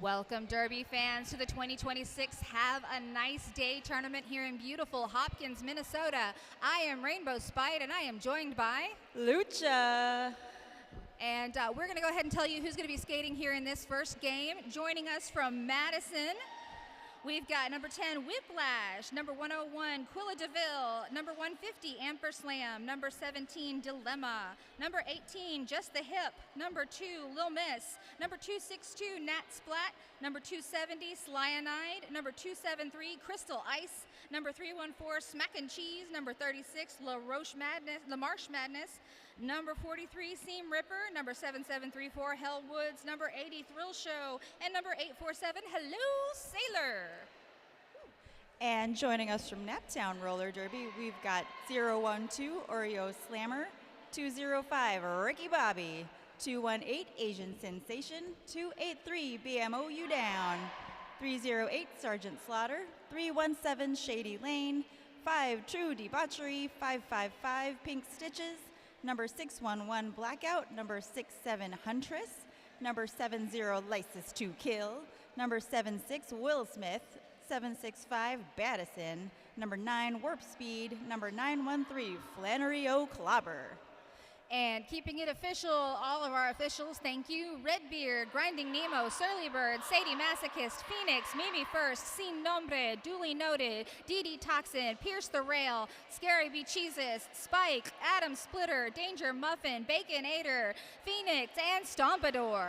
Welcome, Derby fans, to the 2026 Have a Nice Day tournament here in beautiful Hopkins, Minnesota. I am Rainbow Spite, and I am joined by Lucha. And we're going to go ahead and tell you who's going to be skating here in this first game. Joining us from Madison, we've got number 10, Whiplash, number 101, Quilla DeVille, number 150, Amperslam, number 17, Dilemma, number 18, Just the Hip, number 2, Lil Miss, number 262, Nat Splat, number 270, Slyanide, number 273, Crystal Ice, number 314, Smack and Cheese, number 36, La Marche Madness, number 43, Seam Ripper, number 7734, Hellwoods, number 80, Thrill Show, and number 847, Hello Sailor. And joining us from Naptown Roller Derby, we've got 012 Oreo Slammer, 205 Ricky Bobby, 218 Asian Sensation, 283 BMO You Down, 308 Sergeant Slaughter, 317 Shady Lane, 5 True Debauchery, 555 Pink Stitches, number 611 Blackout, number 67 Huntress, number 70 License to Kill, number 76 Will Smith, 765 Madison, number 9 Warp Speed, number 913 Flannery O'Clobber. And keeping it official, all of our officials, thank you. Redbeard, Grinding Nemo, Surly Bird, Sadie Masochist, Phoenix, Mimi First, Sin Nombre, Duly Noted, DD Toxin, Pierce the Rail, Scary Becheezus, Spike, Adam Splitter, Danger Muffin, Baconator, Phoenix, and Stompador.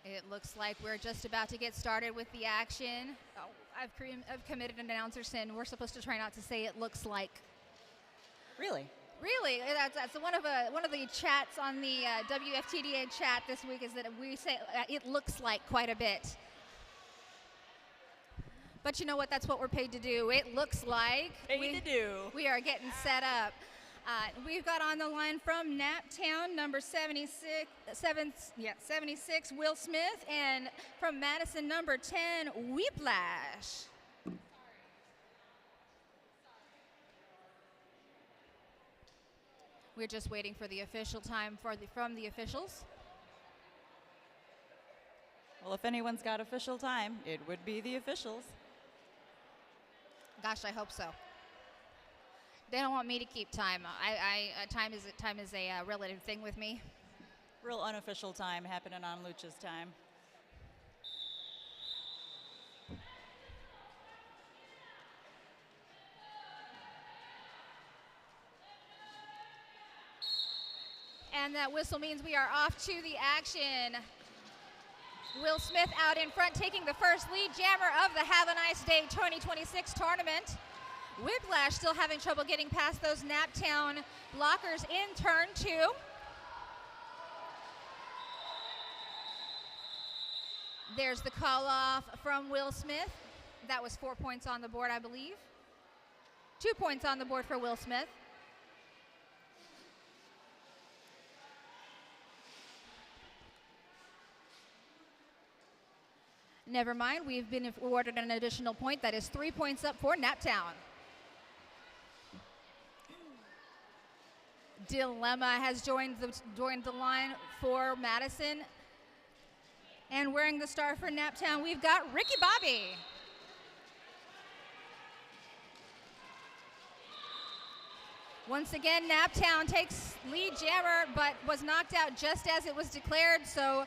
It looks like we're just about to get started with the action. Oh, I've committed an announcer sin. We're supposed to try not to say it looks like. Really? Really, that's one of the chats on the WFTDA chat this week is that we say it looks like quite a bit. But you know what? That's what we're paid to do. It looks like we are getting set up. We've got on the line from Naptown, number 76, Will Smith, and from Madison, number 10, Whiplash. We're just waiting for the official time from the officials. Well, if anyone's got official time, it would be the officials. Gosh, I hope so. They don't want me to keep time. Time is a relative thing with me. Real unofficial time happening on Lucha's time. And that whistle means we are off to the action. Will Smith out in front, taking the first lead jammer of the Have a Nice Day 2026 tournament. Whiplash still having trouble getting past those Naptown blockers in turn 2. There's the call off from Will Smith. That was 4 points on the board, I believe. 2 points on the board for Will Smith. Never mind, we've been awarded an additional point. That is 3 points up for Naptown. Dilemma has joined the line for Madison. And wearing the star for Naptown, we've got Ricky Bobby. Once again, Naptown takes lead jammer, but was knocked out just as it was declared, so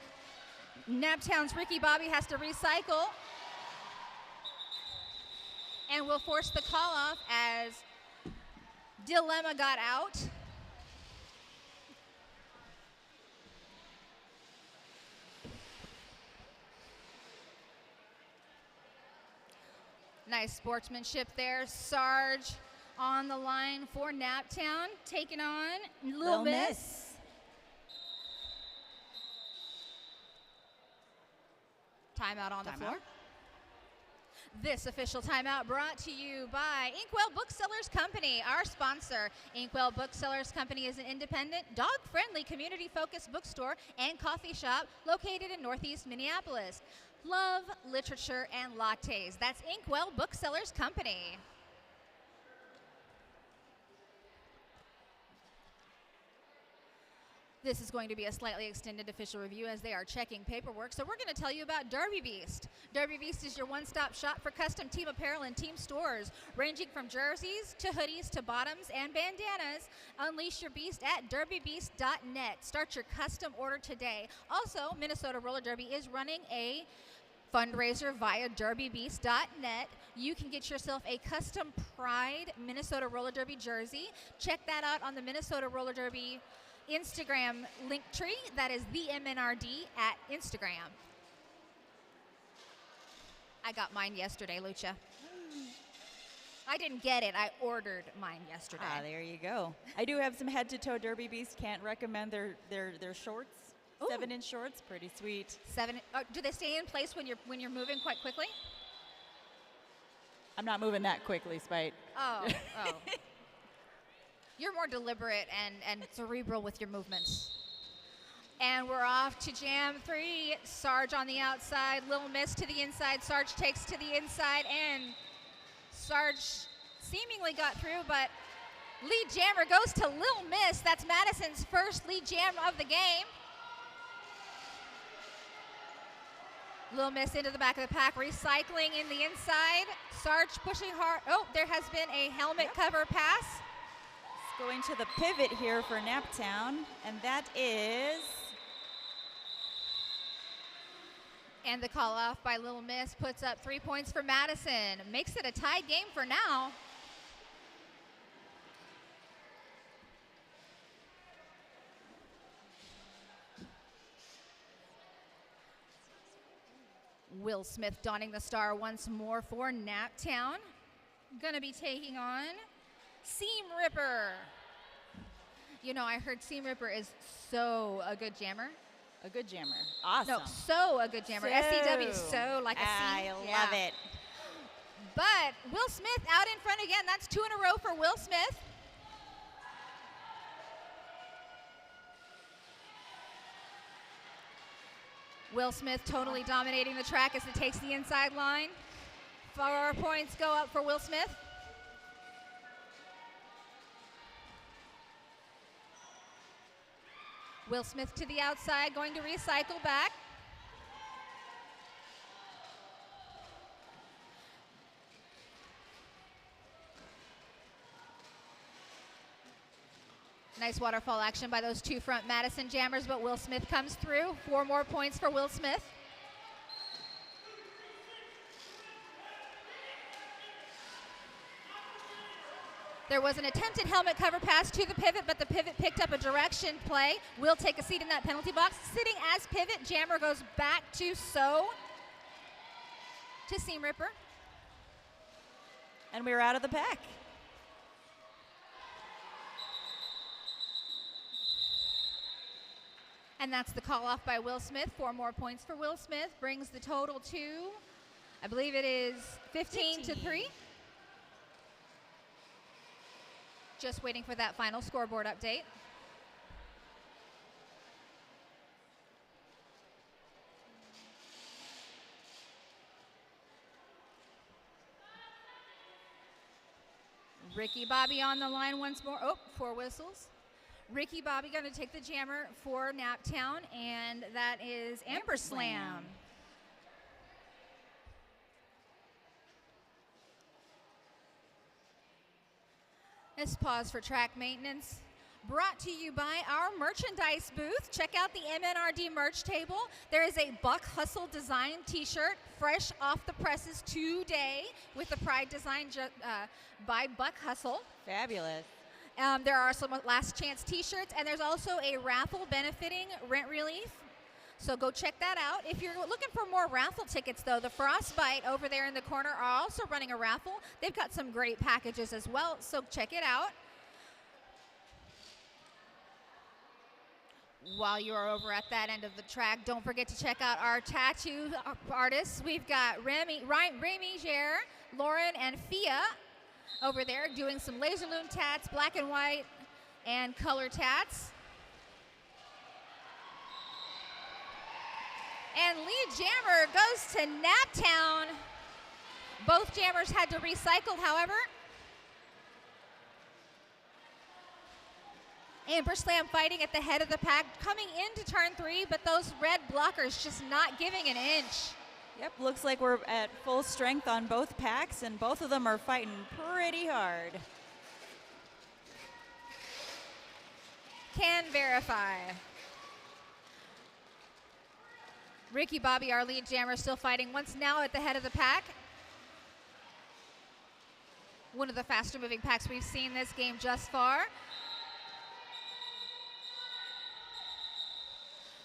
Naptown's Ricky Bobby has to recycle. And will force the call off as Dilemma got out. Nice sportsmanship there. Sarge on the line for Naptown, taking on Lil Miss. Timeout on the floor. This official timeout brought to you by Inkwell Booksellers Company, our sponsor. Inkwell Booksellers Company is an independent, dog-friendly, community-focused bookstore and coffee shop located in Northeast Minneapolis. Love, literature, and lattes. That's Inkwell Booksellers Company. This is going to be a slightly extended official review as they are checking paperwork. So we're going to tell you about Derby Beast. Derby Beast is your one-stop shop for custom team apparel and team stores, ranging from jerseys to hoodies to bottoms and bandanas. Unleash your beast at derbybeast.net. Start your custom order today. Also, Minnesota Roller Derby is running a fundraiser via derbybeast.net. You can get yourself a custom Pride Minnesota Roller Derby jersey. Check that out on the Minnesota Roller Derby Instagram link tree. That is the MNRD at Instagram. I got mine yesterday, Lucha. I didn't get it. I ordered mine yesterday. Ah, there you go. I do have some head-to-toe Derby Beast. Can't recommend their shorts. Ooh. 7-inch shorts, pretty sweet. Do they stay in place when you're moving quite quickly? I'm not moving that quickly, Spite. Oh. You're more deliberate and cerebral with your movements. And we're off to Jam 3. Sarge on the outside, Lil Miss to the inside. Sarge takes to the inside, and Sarge seemingly got through, but lead jammer goes to Lil Miss. That's Madison's first lead jam of the game. Lil Miss into the back of the pack, recycling in the inside. Sarge pushing hard. Oh, there has been a helmet cover pass. Going to the pivot here for Naptown, and that is... And the call off by Lil Miss puts up 3 points for Madison. Makes it a tied game for now. Will Smith donning the star once more for Naptown. Gonna be taking on Seam Ripper. You know, I heard Seam Ripper is so a good jammer. A good jammer. Awesome. No, so a good jammer. SCW, so like a C. I love it. But Will Smith out in front again. That's 2 in a row for Will Smith. Will Smith totally dominating the track as it takes the inside line. 4 points go up for Will Smith. Will Smith to the outside, going to recycle back. Nice waterfall action by those 2 front Madison jammers, but Will Smith comes through. 4 more points for Will Smith. There was an attempted helmet cover pass to the pivot, but the pivot picked up a direction play. Will take a seat in that penalty box. Sitting as pivot, jammer goes back to Seam Ripper. And we're out of the pack. And that's the call off by Will Smith. 4 more points for Will Smith. Brings the total to, I believe it is 15 to 3. Just waiting for that final scoreboard update. Ricky Bobby on the line once more. Oh, 4 whistles. Ricky Bobby going to take the jammer for Naptown, and that is Amber Slam. Let's pause for track maintenance. Brought to you by our merchandise booth. Check out the MNRD merch table. There is a Buck Hustle design t-shirt, fresh off the presses today, with the Pride design by Buck Hustle. Fabulous. There are some last chance t-shirts, and there's also a raffle benefiting rent relief. So go check that out. If you're looking for more raffle tickets, though, the Frostbite over there in the corner are also running a raffle. They've got some great packages as well, so check it out. While you are over at that end of the track, don't forget to check out our tattoo artists. We've got Remy Jer, Lauren, and Fia over there doing some laser loom tats, black and white, and color tats. And lead jammer goes to Naptown. Both jammers had to recycle, however. Amber Slam fighting at the head of the pack, coming into turn 3, but those red blockers just not giving an inch. Yep, looks like we're at full strength on both packs, and both of them are fighting pretty hard. Can verify. Ricky Bobby, our lead jammer, still fighting once now at the head of the pack. One of the faster moving packs we've seen this game just far.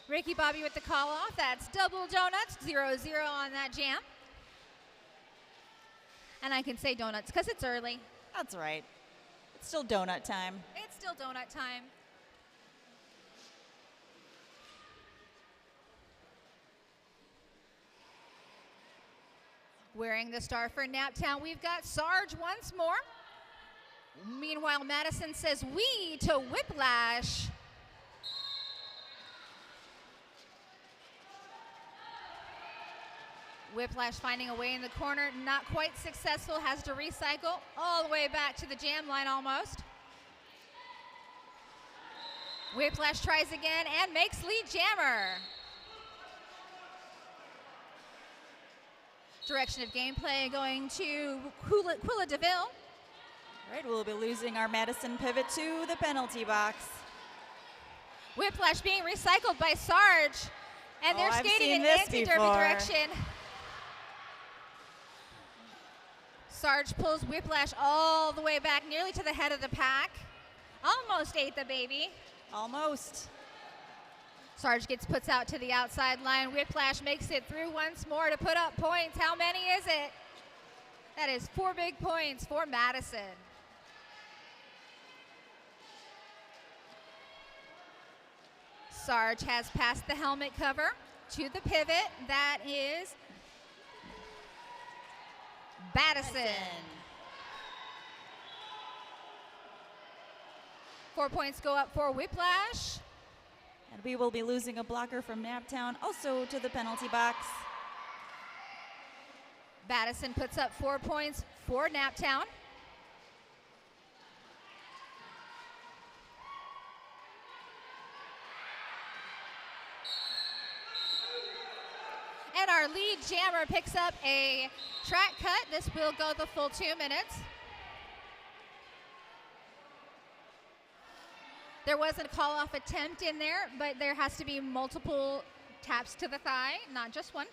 Ricky Bobby with the call off. That's double donuts, 0-0 on that jam. And I can say donuts because it's early. That's right. It's still donut time. It's still donut time. Wearing the star for Naptown, we've got Sarge once more. Meanwhile, Madison says we to Whiplash. Whiplash finding a way in the corner, not quite successful, has to recycle all the way back to the jam line almost. Whiplash tries again and makes lead jammer. Direction of gameplay going to Quilla DeVille. All right, we'll be losing our Madison pivot to the penalty box. Whiplash being recycled by Sarge, and they're skating in anti-derby direction. Sarge pulls Whiplash all the way back, nearly to the head of the pack. Almost ate the baby. Almost. Sarge puts out to the outside line. Whiplash makes it through once more to put up points. How many is it? That is 4 big points for Madison. Sarge has passed the helmet cover to the pivot. That is Madison. 4 points go up for Whiplash. And we will be losing a blocker from Naptown, also to the penalty box. Madison puts up 4 points for Naptown. And our lead jammer picks up a track cut. This will go the full 2 minutes. There was a call-off attempt in there, but there has to be multiple taps to the thigh, not just one.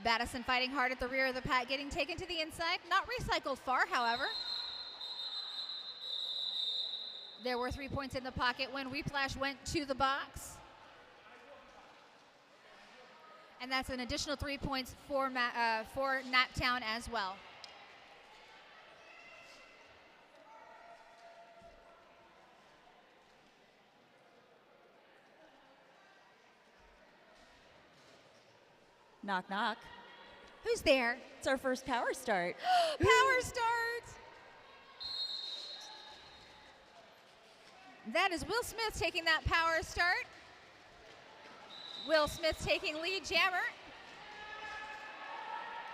Madison fighting hard at the rear of the pack, getting taken to the inside. Not recycled far, however. There were 3 points in the pocket when Whiplash went to the box. And that's an additional 3 points for Naptown as well. Knock, knock. Who's there? It's our first power start. Power start! That is Will Smith taking that power start. Will Smith taking lead jammer.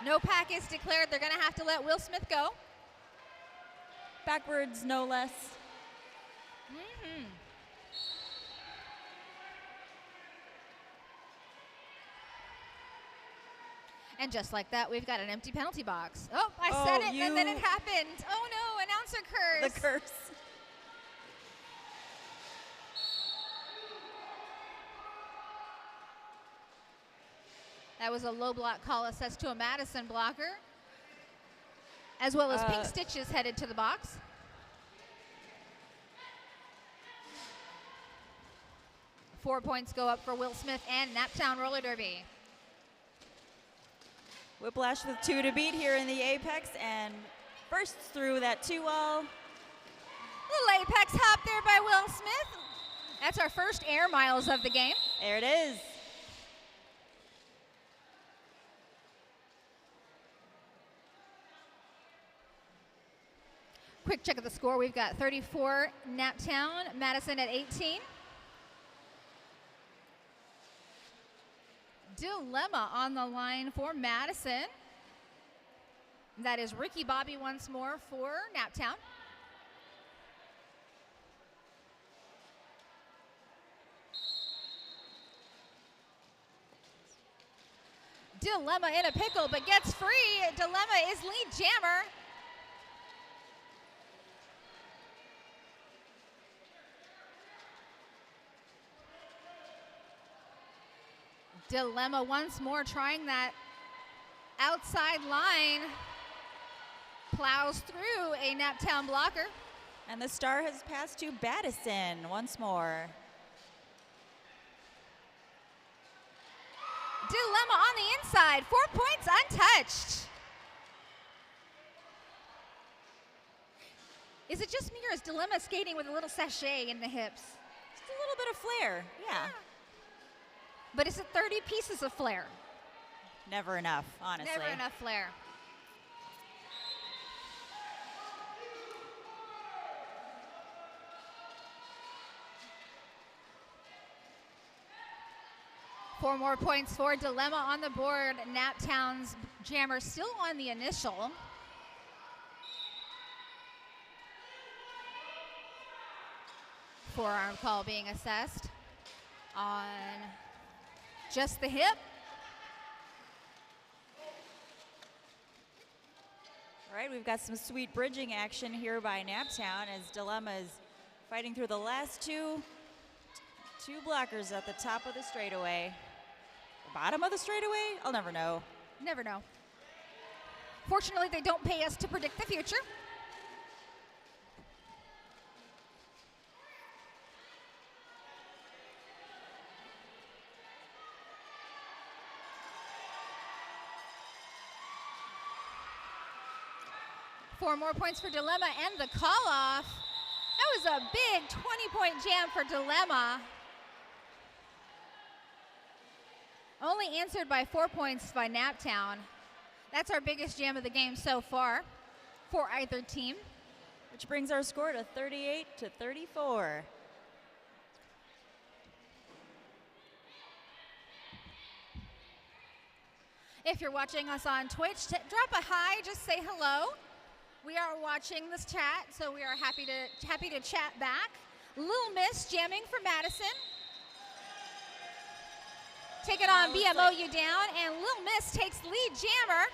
No pack is declared. They're going to have to let Will Smith go. Backwards, no less. Mm-hmm. And just like that, we've got an empty penalty box. Oh, I said it, and then it happened. Oh no, announcer curse. The curse. That was a low block call assessed to a Madison blocker, as well as pink stitches headed to the box. Four points go up for Will Smith and Naptown Roller Derby. Whiplash with 2 to beat here in the Apex, and bursts through that 2-wall. Little apex hop there by Will Smith. That's our first air miles of the game. There it is. Quick check of the score. We've got 34 Naptown, Madison at 18. Dilemma on the line for Madison. That is Ricky Bobby once more for Naptown. Dilemma in a pickle, but gets free. Dilemma is lead jammer. Dilemma once more trying that outside line. Plows through a Naptown blocker. And the star has passed to Madison once more. Dilemma on the inside, 4 points untouched. Is it just me or is Dilemma skating with a little sachet in the hips? Just a little bit of flair, yeah. But is it 30 pieces of flair? Never enough, honestly. Never enough flair. Four more points for Dilemma on the board. Naptown's jammer still on the initial. Forearm call being assessed on just the hip. All right, we've got some sweet bridging action here by Naptown as Dilemma is fighting through the last two blockers at the top of the straightaway. The bottom of the straightaway? I'll never know. Never know. Fortunately, they don't pay us to predict the future. Four more points for Dilemma and the call-off. That was a big 20-point jam for Dilemma. Only answered by 4 points by Naptown. That's our biggest jam of the game so far for either team. Which brings our score to 38-34. If you're watching us on Twitch, drop a hi, just say hello. We are watching this chat, so we are happy to chat back. Little Miss jamming for Madison. Taking on BMOU down, and Little Miss takes lead jammer.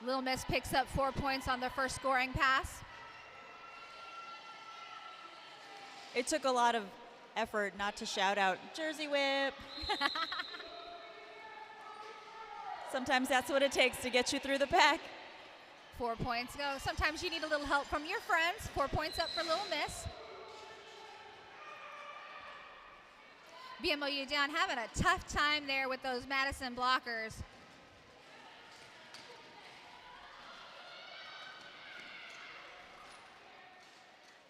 Little Miss picks up 4 points on the first scoring pass. It took a lot of effort not to shout out Jersey Whip. Sometimes that's what it takes to get you through the pack. 4 points go. Sometimes you need a little help from your friends. 4 points up for Little Miss. BMOU down having a tough time there with those Madison blockers.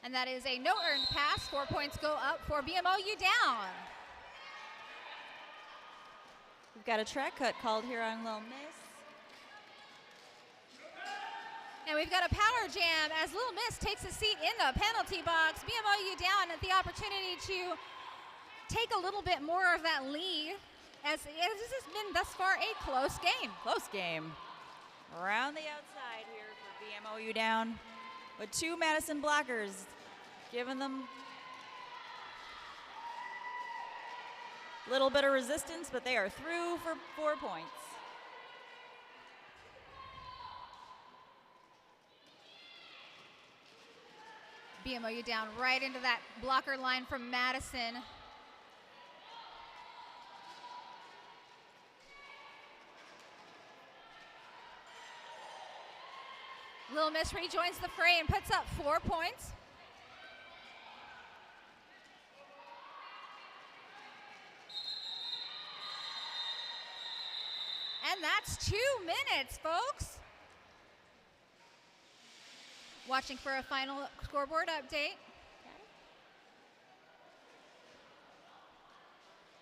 And that is a no earned pass. 4 points go up for BMOU down. We've got a track cut called here on Little Miss. And we've got a power jam as Little Miss takes a seat in the penalty box. BMOU down at the opportunity to take a little bit more of that lead as this has been thus far a close game. Close game. Around the outside here for BMOU down with two Madison blockers, giving them a little bit of resistance, but they are through for 4 points. BMOU down right into that blocker line from Madison. Little Miss rejoins the fray and puts up 4 points. And that's 2 minutes, folks. Watching for a final scoreboard update.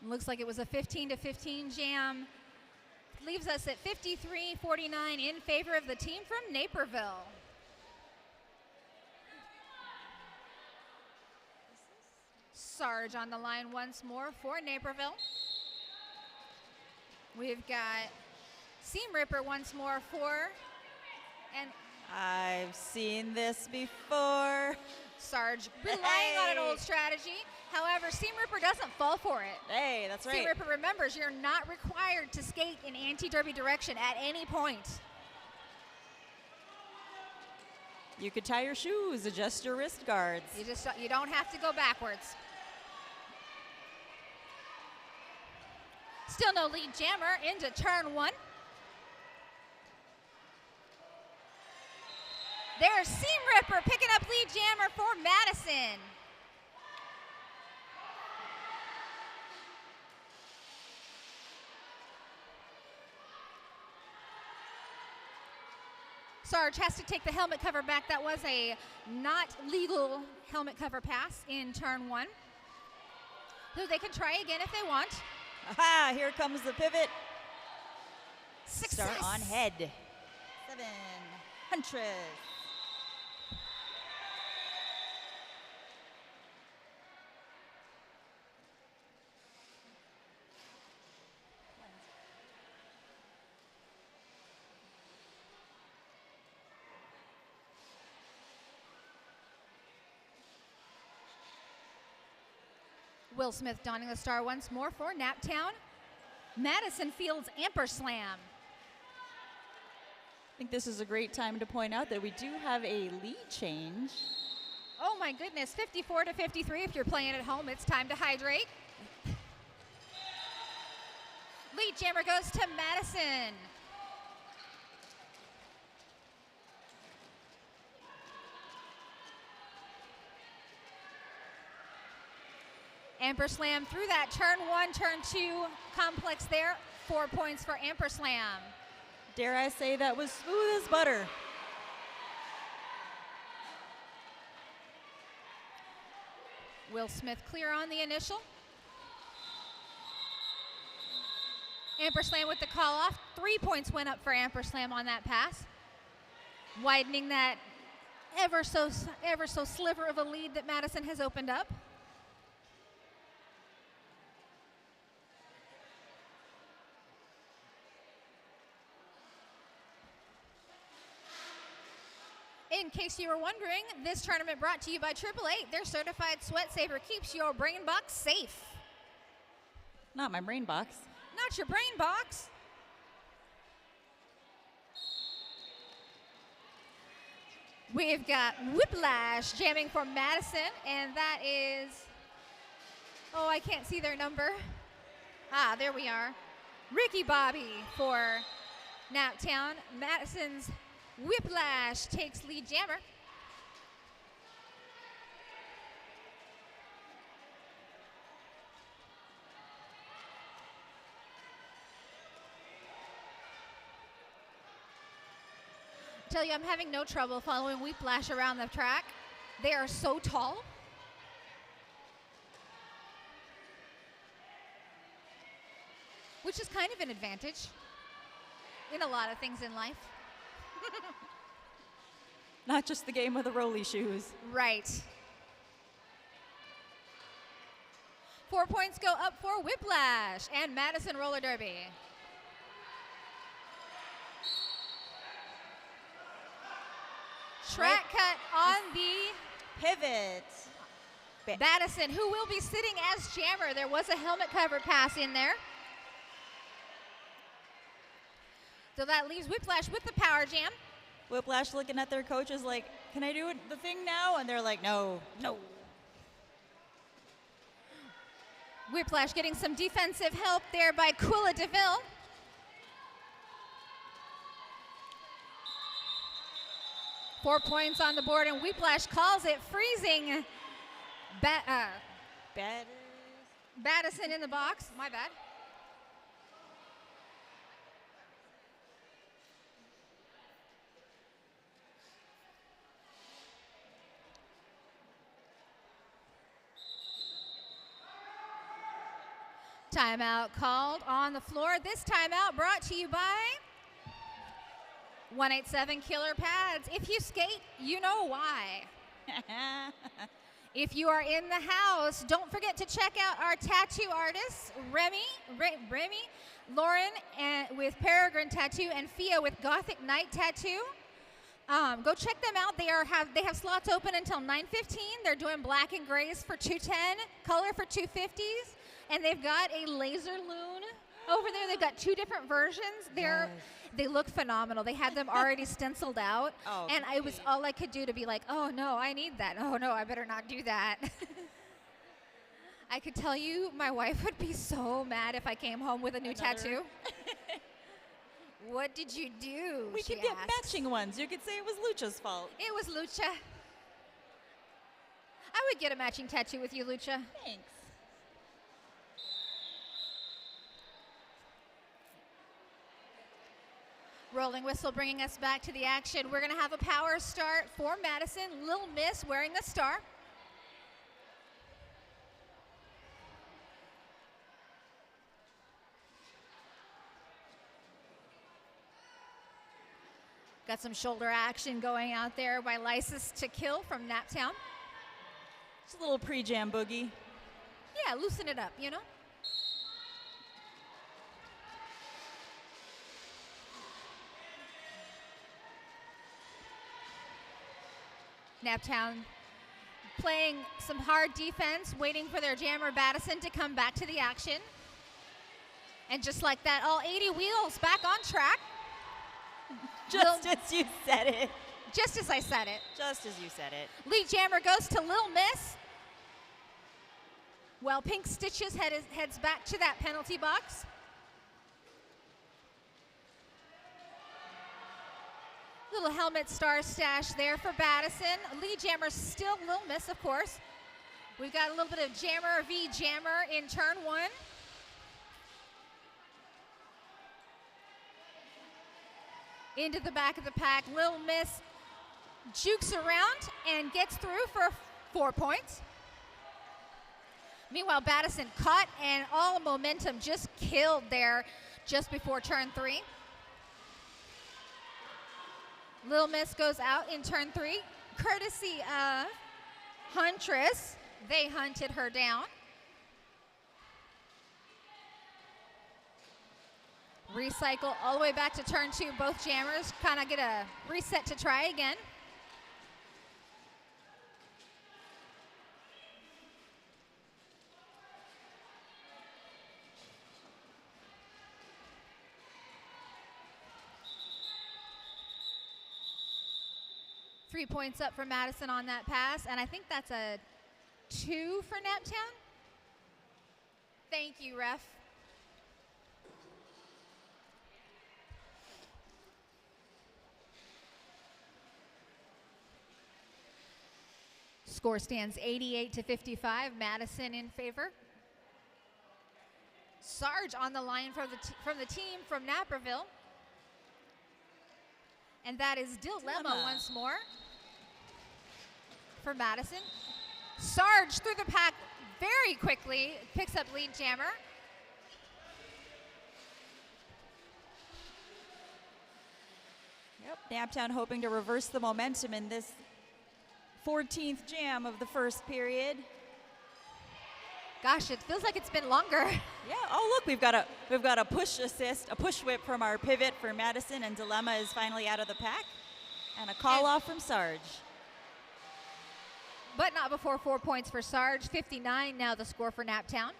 Looks like it was a 15-15 jam. Leaves us at 53-49 in favor of the team from Naperville. Sarge on the line once more for Naperville. We've got Seam Ripper once more for, and I've seen this before. Sarge relying on an old strategy. However, Seam Ripper doesn't fall for it. Hey, that's right. Seam Ripper remembers you're not required to skate in anti-derby direction at any point. You could tie your shoes, adjust your wrist guards. You don't have to go backwards. Still no lead jammer into turn 1. There's Seam Ripper picking up lead jammer for Madison. Sarge has to take the helmet cover back. That was a not legal helmet cover pass in turn 1. So they can try again if they want. Aha, here comes the pivot. Success. Start on head. 700. Will Smith donning the star once more for Naptown. Madison fields Amper Slam. I think this is a great time to point out that we do have a lead change. Oh my goodness, 54-53. If you're playing at home, it's time to hydrate. Lead jammer goes to Madison. Amper Slam through that turn 1, turn 2 complex there. 4 points for Amper Slam. Dare I say that was smooth as butter. Will Smith clear on the initial. Amper Slam with the call off. 3 points went up for Amper Slam on that pass. Widening that ever so sliver of a lead that Madison has opened up. In case you were wondering, this tournament brought to you by 888. Their certified sweat saver keeps your brain box safe. Not my brain box. Not your brain box. We've got Whiplash jamming for Madison, and that is, oh, I can't see their number. Ah, there we are. Ricky Bobby for Naptown. Madison's Whiplash takes lead jammer. Tell you, I'm having no trouble following Whiplash around the track. They are so tall. Which is kind of an advantage in a lot of things in life. Not just the game of the rolly shoes. Right. 4 points go up for Whiplash and Madison Roller Derby. Track cut on the pivot. Madison, who will be sitting as jammer. There was a helmet cover pass in there. So that leaves Whiplash with the power jam. Whiplash looking at their coaches like, can I do the thing now? And they're like, no. Whiplash getting some defensive help there by Quilla DeVille. Four points on the board, and Whiplash calls it freezing. Madison in the box. My bad. Timeout called on the floor. This timeout brought to you by 187 Killer Pads. If you skate, you know why. If you are in the house, don't forget to check out our tattoo artists, Remy, Lauren with Peregrine Tattoo, and Fia with Gothic Night Tattoo. Go check them out. They have slots open until 9:15. They're doing black and grays for $210, color for $250s, and they've got a laser loon over there. They've got 2 different versions. They look phenomenal. They had them already stenciled out, and it was all I could do to be like, oh no, I need that. Oh no, I better not do that. I could tell you my wife would be so mad if I came home with a new tattoo. What did you do? We could get matching ones. You could say it was Lucha's fault. It was Lucha. I would get a matching tattoo with you, Lucha. Thanks. Rolling whistle bringing us back to the action. We're going to have a power start for Madison. Lil Miss wearing the star. Got some shoulder action going out there by License to Kill from Naptown. Just a little pre-jam boogie. Yeah, loosen it up, you know? Naptown playing some hard defense, waiting for their jammer Madison to come back to the action. And just like that, all 80 wheels back on track. Just as you said it. Just as I said it. Just as you said it. Lead jammer goes to Lil Miss. Well, Pink Stitches heads back to that penalty box. Little helmet star stash there for Madison. Lead jammer still Lil Miss, of course. We've got a little bit of jammer v jammer in turn 1. Into the back of the pack. Lil Miss jukes around and gets through for 4 points. Meanwhile, Madison caught and all momentum just killed there just before turn 3. Lil Miss goes out in turn 3, courtesy of Huntress. They hunted her down. Recycle all the way back to turn 2. Both jammers kind of get a reset to try again. Three points up for Madison on that pass, and I think that's a 2 for Naptown. Thank you, ref. Score stands 88-55, Madison in favor. Sarge on the line from the team from Naperville. And that is Dilemma once more for Madison. Sarge through the pack very quickly, picks up lead jammer. Yep, Naptown hoping to reverse the momentum in this 14th jam of the first period. Gosh, it feels like it's been longer. Yeah. Oh, look, we've got a push assist, a push whip from our pivot for Madison, and Dilemma is finally out of the pack, and a call off from Sarge. But not before 4 points for Sarge. 59 now the score for Naptown.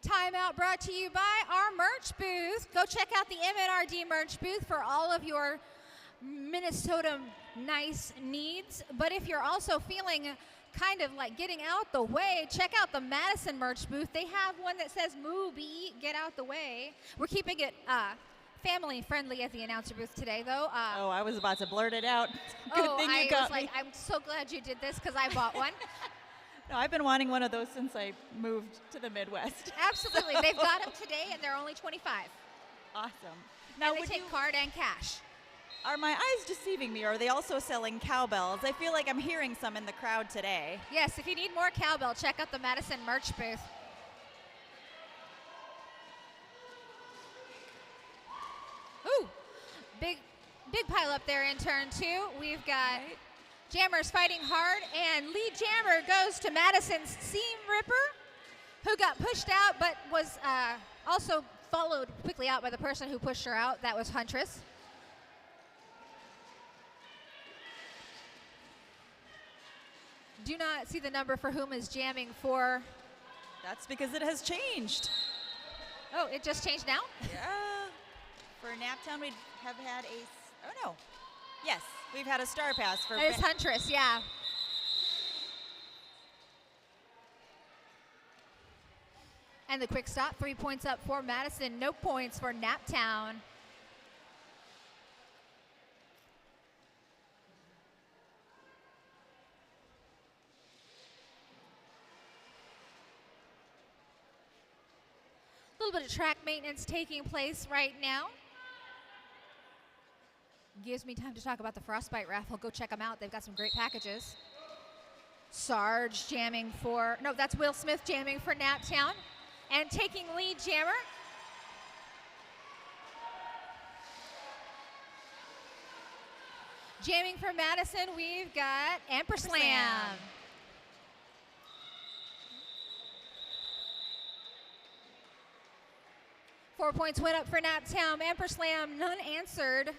Timeout brought to you by our merch booth. Go check out the MNRD merch booth for all of your Minnesota nice needs. But if you're also feeling kind of like getting out the way, check out the Madison merch booth. They have one that says "Move, Eat, Get Out the Way." We're keeping it family friendly at the announcer booth today, though. I was about to blurt it out. Good thing you got me. I'm so glad you did this because I bought one. No, I've been wanting one of those since I moved to the Midwest. Absolutely. They've got them today, and they're only $25. Awesome. Now, they take card and cash. Are my eyes deceiving me, or are they also selling cowbells? I feel like I'm hearing some in the crowd today. Yes, if you need more cowbell, check out the Madison merch booth. Ooh, big pile up there in turn 2. We've got Jammers fighting hard, and lead jammer goes to Madison's Seam Ripper, who got pushed out but was also followed quickly out by the person who pushed her out. That was Huntress. Do not see the number for whom is jamming for. That's because it has changed. Oh, it just changed now? Yeah. For Naptown, we'd have had oh no. Yes, we've had a star pass for. It's Huntress, yeah. And the quick stop, 3 points up for Madison, no points for Naptown. A little bit of track maintenance taking place right now. Gives me time to talk about the Frostbite raffle. Go check them out. They've got some great packages. Sarge jamming for, no, that's Will Smith jamming for Naptown. And taking lead jammer. Jamming for Madison, we've got Amperslam. 4 points went up for Naptown. Amperslam, none answered.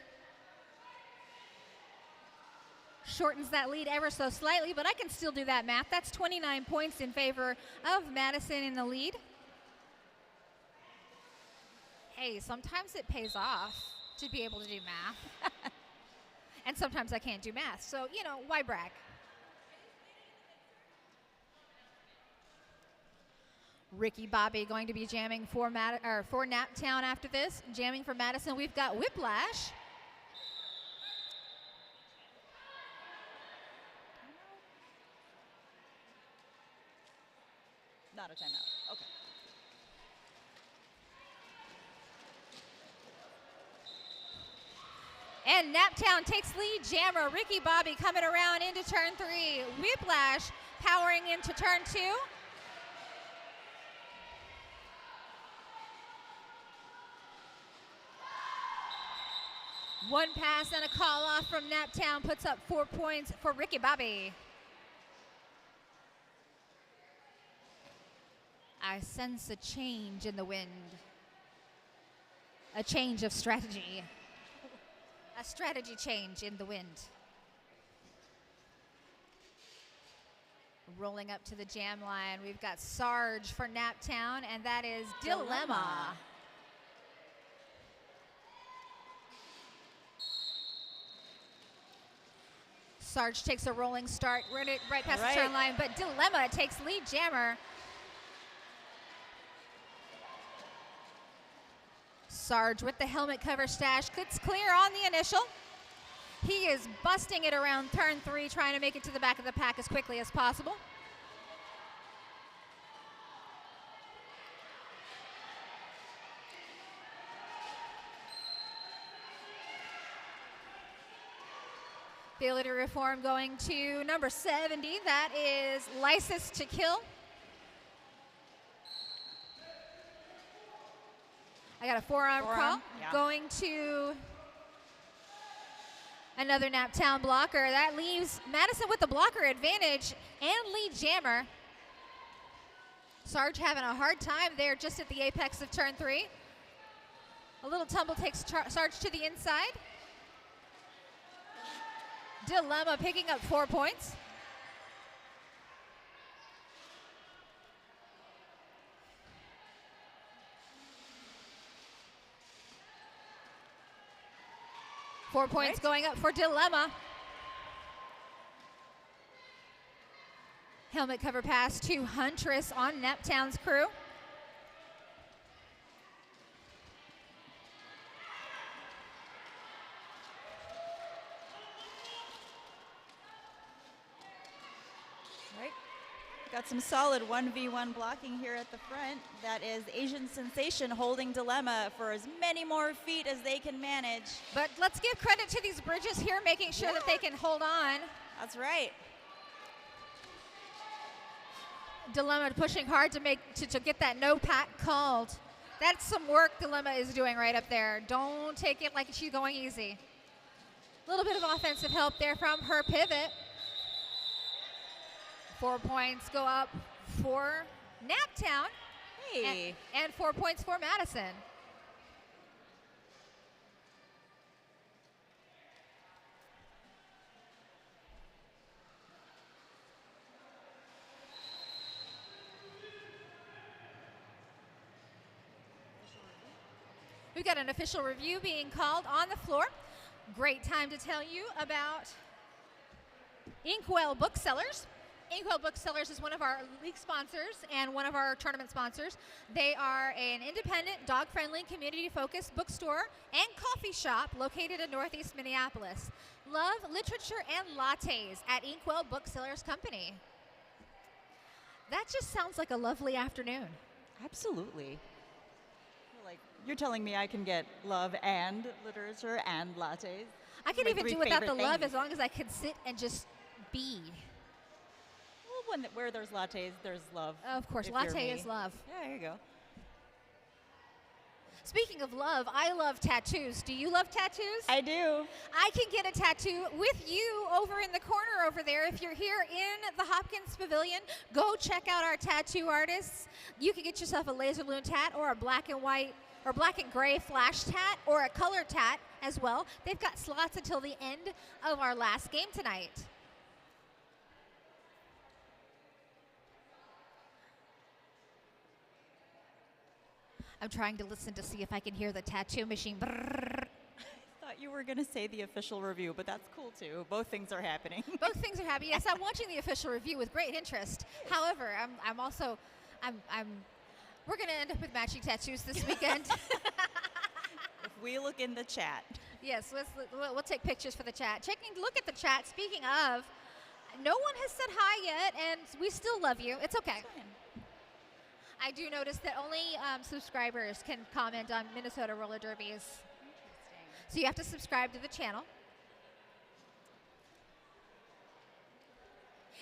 Shortens that lead ever so slightly, but I can still do that math. That's 29 points in favor of Madison in the lead. Hey, sometimes it pays off to be able to do math. And sometimes I can't do math, so, you know, why brag? Ricky Bobby going to be jamming for Naptown after this. Jamming for Madison, we've got Whiplash. Not a timeout. Okay. And Naptown takes lead jammer. Ricky Bobby coming around into turn 3. Whiplash powering into turn 2. One pass and a call off from Naptown puts up 4 points for Ricky Bobby. I sense a change in the wind. A change of strategy. A strategy change in the wind. Rolling up to the jam line, we've got Sarge for Naptown, and that is Dilemma. Sarge takes a rolling start, right past the turn line, but Dilemma takes lead jammer. Sarge with the helmet cover stash, gets clear on the initial. He is busting it around turn 3, trying to make it to the back of the pack as quickly as possible. Failure to reform going to number 70. That is License to Kill. I got a forearm call going to another Naptown blocker. That leaves Madison with the blocker advantage and lead jammer. Sarge having a hard time there just at the apex of turn 3. A little tumble takes Sarge to the inside. Dilemma picking up 4 points. Four points going up for Dilemma. Helmet cover pass to Huntress on Naptown's crew. Got some solid 1v1 blocking here at the front. That is Asian Sensation holding Dilemma for as many more feet as they can manage. But let's give credit to these bridges here, making sure that they can hold on. That's right. Dilemma pushing hard to get that no pack called. That's some work Dilemma is doing right up there. Don't take it like she's going easy. A little bit of offensive help there from her pivot. 4 points go up for Naptown. Hey. And 4 points for Madison. We've got an official review being called on the floor. Great time to tell you about Inkwell Booksellers. Inkwell Booksellers is one of our league sponsors and one of our tournament sponsors. They are an independent, dog-friendly, community-focused bookstore and coffee shop located in Northeast Minneapolis. Love literature and lattes at Inkwell Booksellers Company. That just sounds like a lovely afternoon. Absolutely. Like, you're telling me I can get love and literature and lattes? I can even do without the love as long as I can sit and just be. Well, where there's lattes, there's love. Of course, latte is love. Yeah, there you go. Speaking of love, I love tattoos. Do you love tattoos? I do. I can get a tattoo with you over in the corner over there. If you're here in the Hopkins Pavilion, go check out our tattoo artists. You can get yourself a laser loon tat or a black and white or black and gray flash tat or a color tat as well. They've got slots until the end of our last game tonight. I'm trying to listen to see if I can hear the tattoo machine. Brrr. I thought you were going to say the official review, but that's cool too. Both things are happening. Both things are happening. Yes, I'm watching the official review with great interest. However, we're going to end up with matching tattoos this weekend. If we look in the chat. Yes, we'll take pictures for the chat. Look at the chat. Speaking of, no one has said hi yet, and we still love you. It's okay. I do notice that only subscribers can comment on Minnesota roller derbies. So you have to subscribe to the channel.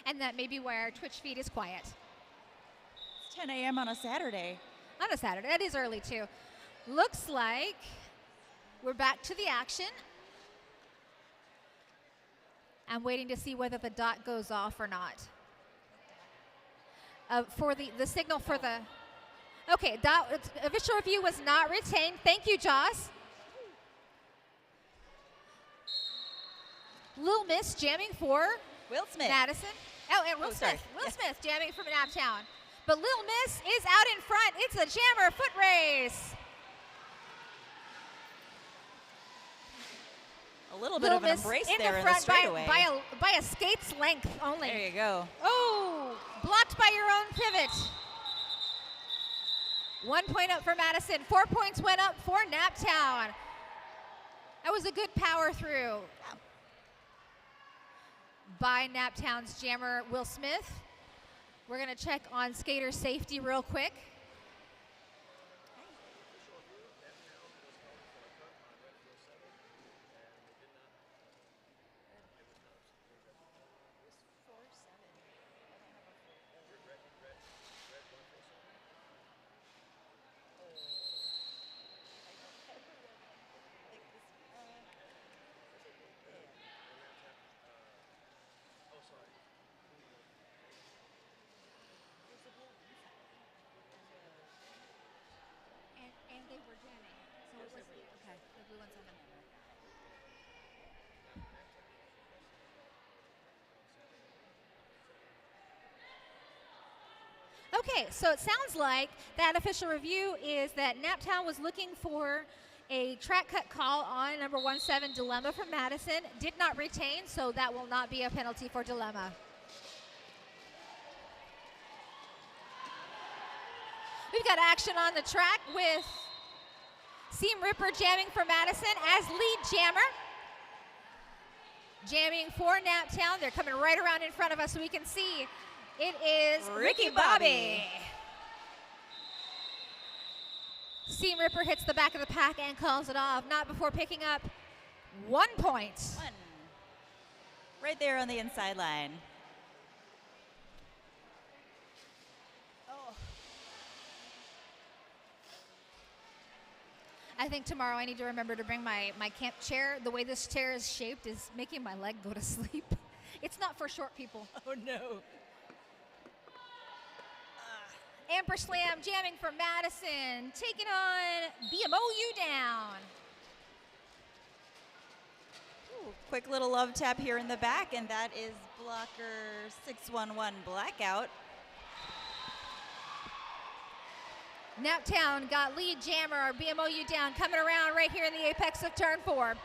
And that may be why our Twitch feed is quiet. It's 10 a.m. on a Saturday. On a Saturday. That is early, too. Looks like we're back to the action. I'm waiting to see whether the dot goes off or not. For the signal for the... Okay, official review was not retained. Thank you, Joss. Lil Miss jamming for Will Smith. Madison. Oh, and Will Smith. Sorry. Will Smith jamming from Naptown. But Lil Miss is out in front. It's a jammer foot race. A little bit of an embrace there in the straightaway. By a skate's length only. There you go. Oh, blocked by your own pivot. 1 point up for Madison. 4 points went up for Naptown. That was a good power through by Naptown's jammer, Will Smith. We're going to check on skater safety real quick. And they were jamming. So it was okay. The blue one's on. Okay, so it sounds like that official review is that Naptown was looking for a track cut call on number 17 Dilemma from Madison. Did not retain, so that will not be a penalty for Dilemma. We've got action on the track with Seam Ripper jamming for Madison as lead jammer. Jamming for Naptown. They're coming right around in front of us so we can see It is Ricky Ricky Bobby. Bobby. Seam Ripper hits the back of the pack and calls it off, not before picking up 1 point. One. Right there on the inside line. I think tomorrow I need to remember to bring my camp chair. The way this chair is shaped is making my leg go to sleep. It's not for short people. Oh no. Amper Slam jamming for Madison, taking on BMOU down. Ooh, quick little love tap here in the back, and that is blocker 611 Blackout. Naptown got lead jammer, BMOU down, coming around right here in the apex of turn 4.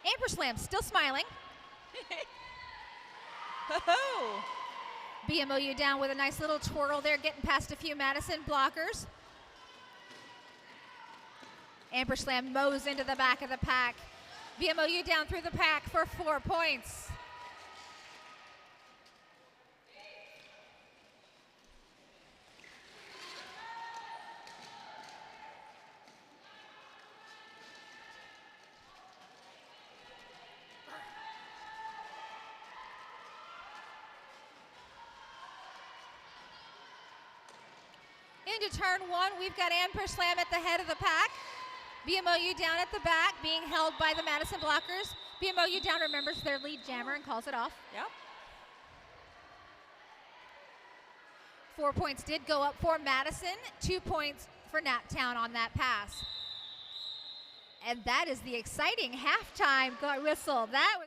Amper Slam still smiling. Ho-ho! BMOU down with a nice little twirl there, getting past a few Madison blockers. Amper Slam mows into the back of the pack. BMOU down through the pack for 4 points. Into turn 1, we've got Amper Slam at the head of the pack. BMOU down at the back, being held by the Madison blockers. BMOU down remembers their lead jammer and calls it off. Yep. 4 points did go up for Madison, 2 points for Naptown on that pass. And that is the exciting halftime whistle. That was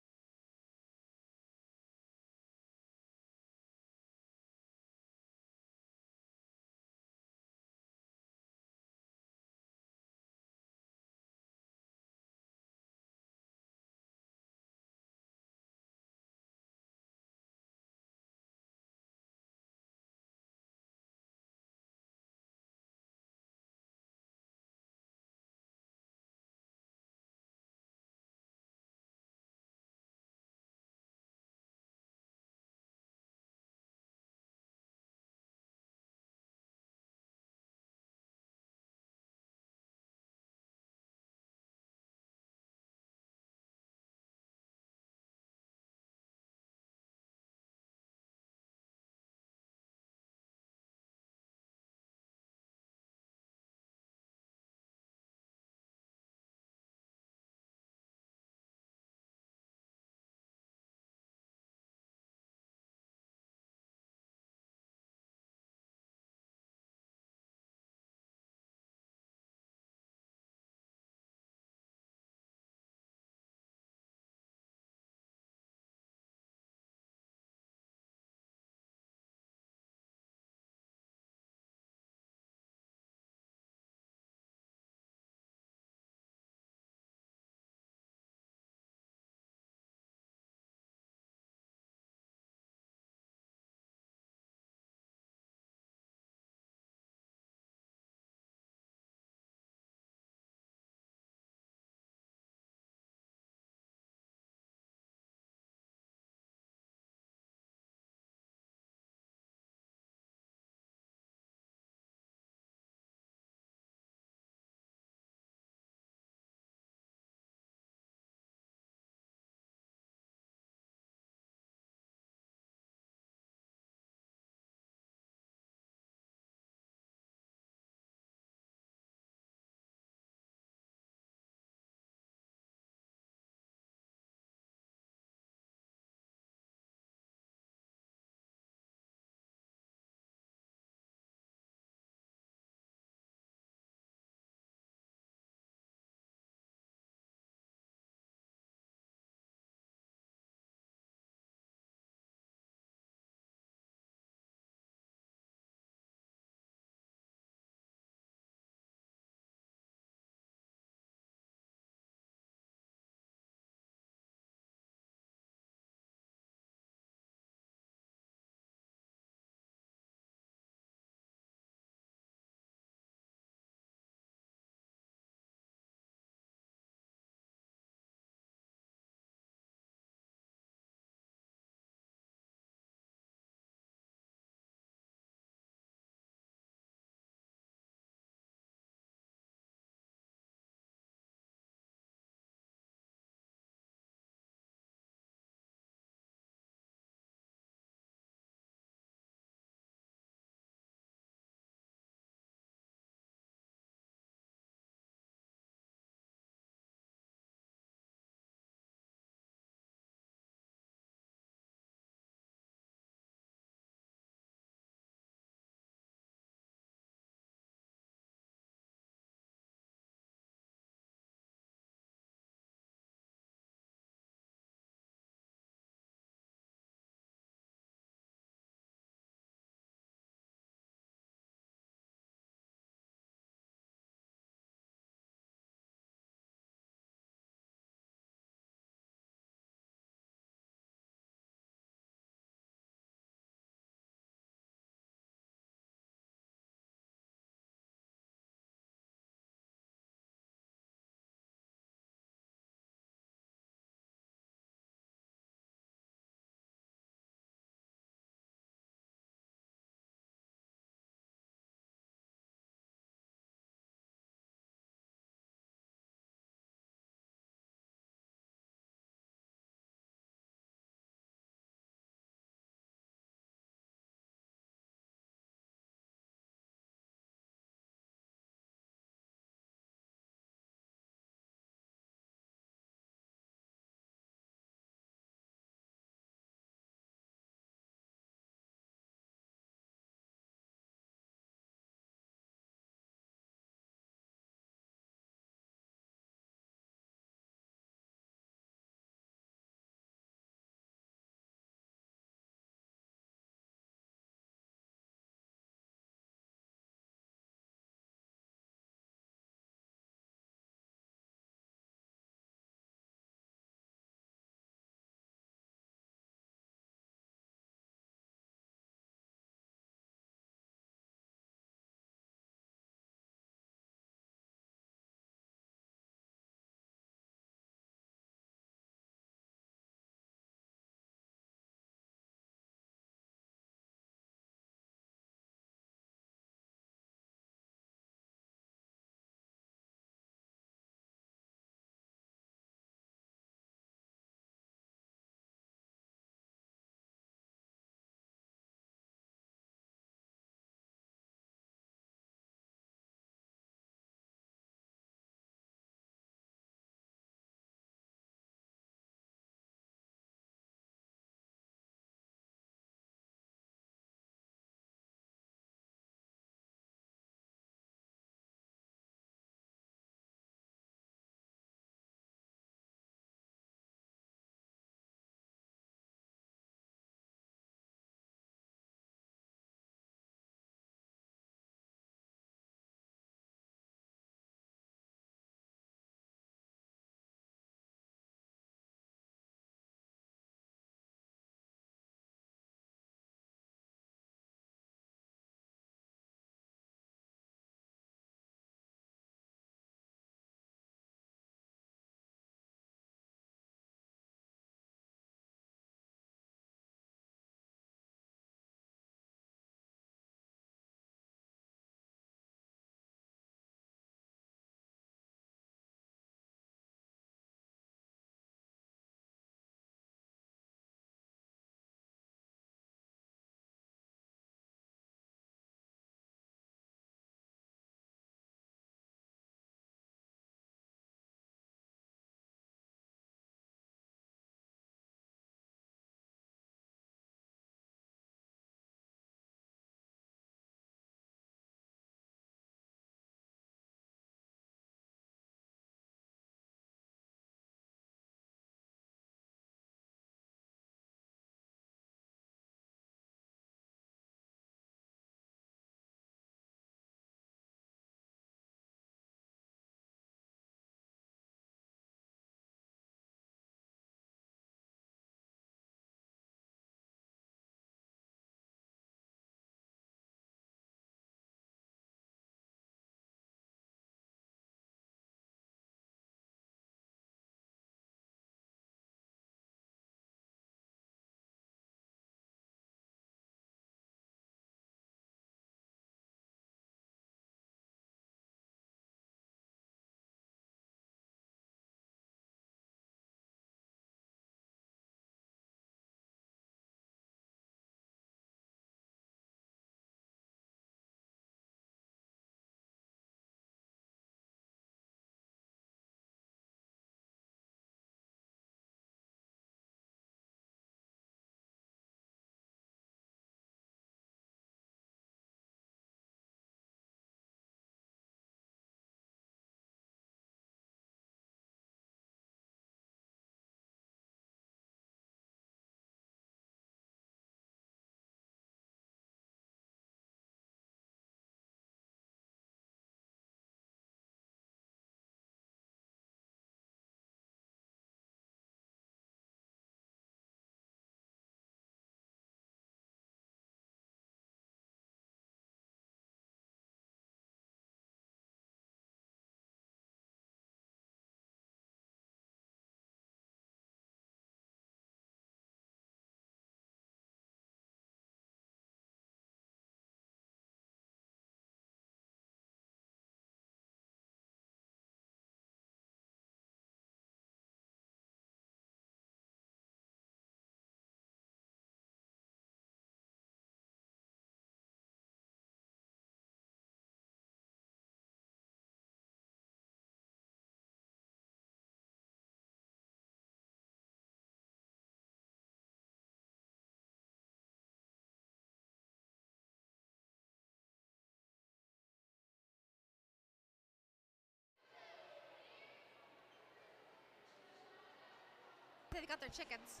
they've got their chickens.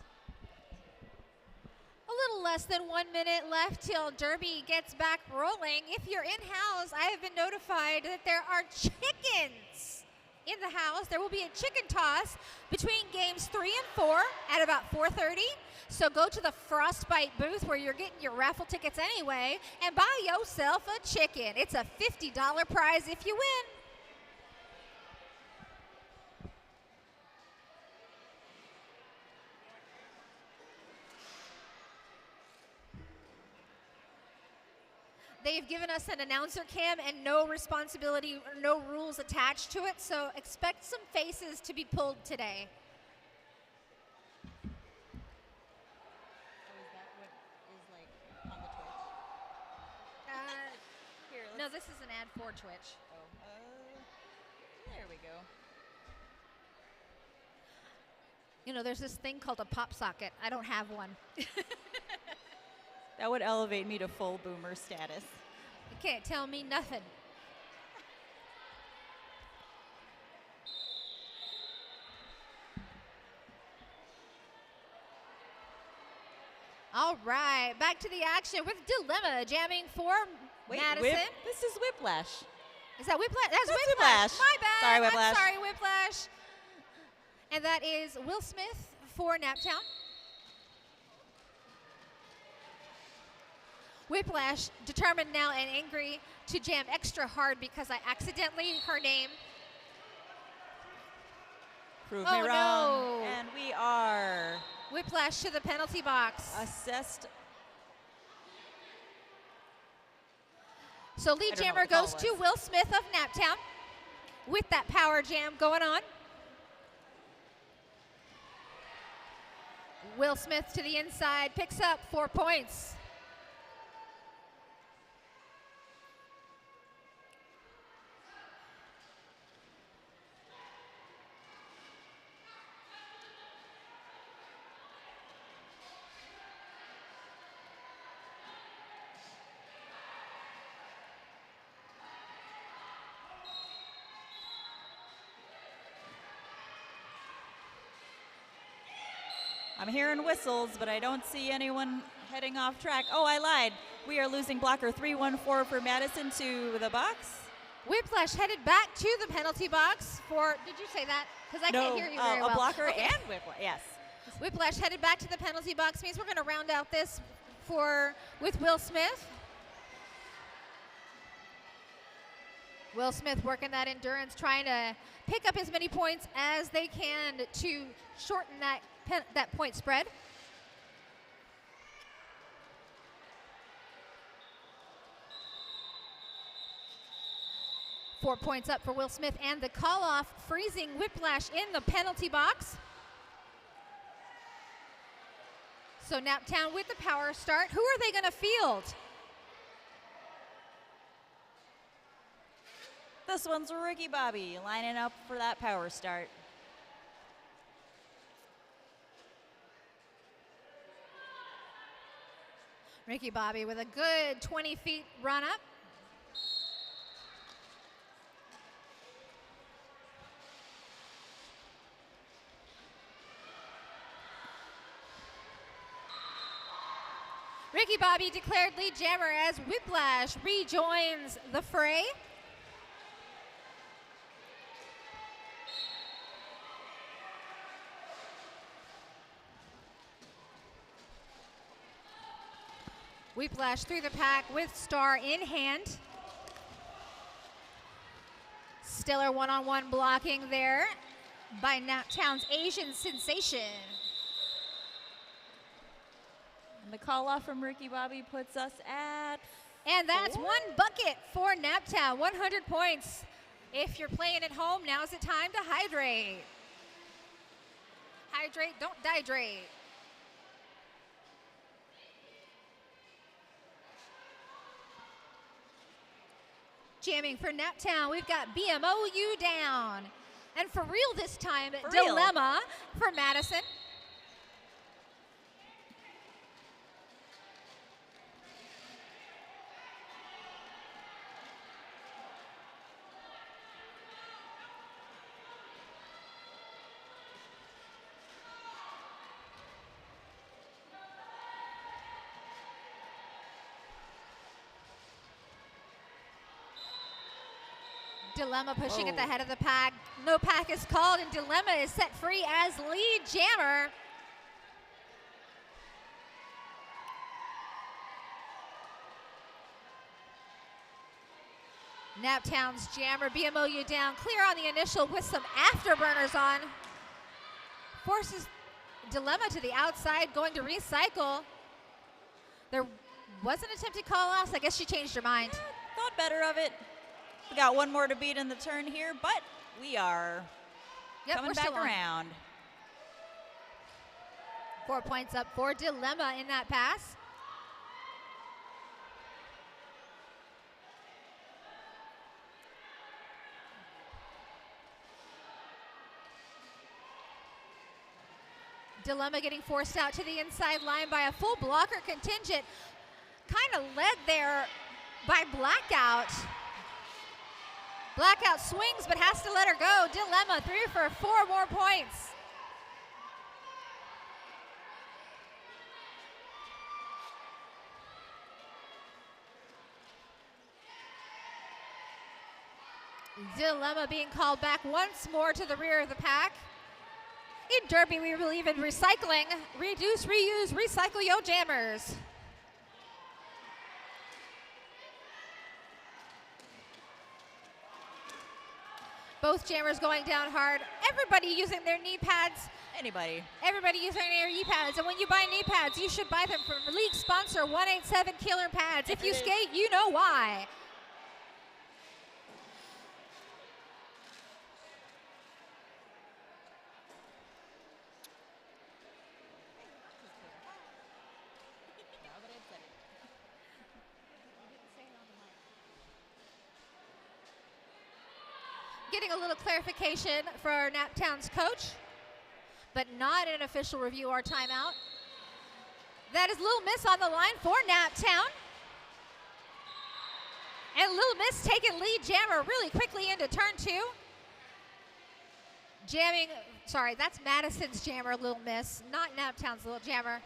A little less than 1 minute left till Derby gets back rolling. If you're in-house, I have been notified that there are chickens in the house. There will be a chicken toss between games 3 and 4 at about 4:30. So go to the Frostbite booth where you're getting your raffle tickets anyway and buy yourself a chicken. It's a $50 prize if you win. They've given us an announcer cam and no responsibility or no rules attached to it, so expect some faces to be pulled today. So is that what is like on the Twitch? Here, No, this is an ad for Twitch. Oh, there we go. You know, there's this thing called a pop socket. I don't have one. That would elevate me to full boomer status. You can't tell me nothing. All right, back to the action with Dilemma jamming for Madison. This is Whiplash. Is that Whiplash? That's Whiplash. My bad. Sorry, Whiplash. I'm sorry, Whiplash. And that is Will Smith for Naptown. Whiplash, determined now and angry to jam extra hard because I accidentally her name. Prove Oh, me wrong. no. And we are Whiplash to the penalty box. assessed. So lead I don't know jammer what the call goes to was. Will Smith of Naptown with that power jam going on. Will Smith to the inside, picks up 4 points. I'm hearing whistles, but I don't see anyone heading off track. Oh, I lied. We are losing blocker 314 for Madison to the box. Whiplash headed back to the penalty box for, did you say that? Because I can't hear you very well. A blocker Okay. and Whiplash, yes. Whiplash headed back to the penalty box means we're going to round out this with Will Smith. Will Smith working that endurance, trying to pick up as many points as they can to shorten that point spread. Four points up for Will Smith, and the call off freezing Whiplash in the penalty box. So Naptown with the power start. Who are they going to field? This one's Ricky Bobby lining up for that power start. Ricky Bobby with a good 20 feet run up. Ricky Bobby declared lead jammer as Whiplash rejoins the fray. Whiplash through the pack with Star in hand. Stellar one-on-one blocking there by Naptown's Asian Sensation. And the call off from Ricky Bobby puts us at And that's 4? 1 bucket for Naptown, 100 points. If you're playing at home, now's the time to hydrate. Hydrate, don't dehydrate. Jamming for Naptown, we've got BMOU down. And for real this time, For real. Dilemma for Madison. Dilemma pushing at the Whoa. head of the pack. No pack is called, and Dilemma is set free as lead jammer. Naptown's jammer, BMOU down, clear on the initial with some afterburners on. Forces Dilemma to the outside, going to recycle. There was an attempted call out, so I guess she changed her mind. Thought better of it. We got one more to beat in the turn here, but we are coming back around. 4 points up for Dilemma in that pass. Dilemma getting forced out to the inside line by a full blocker contingent. Kind of led there by Blackout. Blackout swings but has to let her go. Dilemma through for 4 more points. Dilemma being called back once more to the rear of the pack. In Derby, we believe in recycling. Reduce, reuse, recycle yo jammers. Both jammers going down hard. Everybody using their knee pads. Everybody using their knee pads. And when you buy knee pads, you should buy them from league sponsor 187 Killer Pads. If you skate, you know why. Getting a little clarification for Naptown's coach, but not an official review or timeout. That is Little Miss on the line for Naptown. And Little Miss taking lead jammer really quickly into turn 2. Jamming, sorry, that's Madison's jammer, Little Miss, not Naptown's little jammer.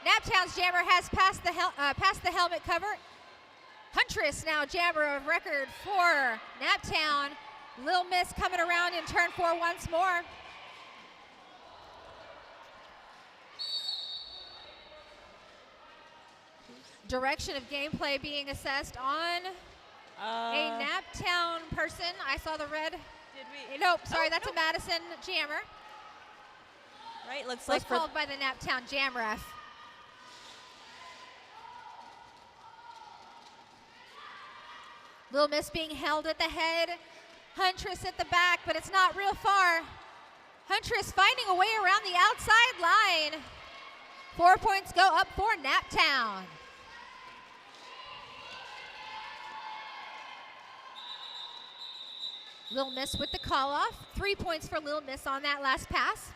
Naptown's jammer has passed the helmet cover. Huntress now jammer of record for Naptown. Little Miss coming around in turn 4 once more. Direction of gameplay being assessed on a Naptown person. I saw the red. Did we? Nope, sorry, that's a Madison jammer. Right, looks Was like called by the Naptown jam ref. Little Miss being held at the head. Huntress at the back, but it's not real far. Huntress finding a way around the outside line. 4 points go up for Naptown. Little Miss with the call off. 3 points for Little Miss on that last pass.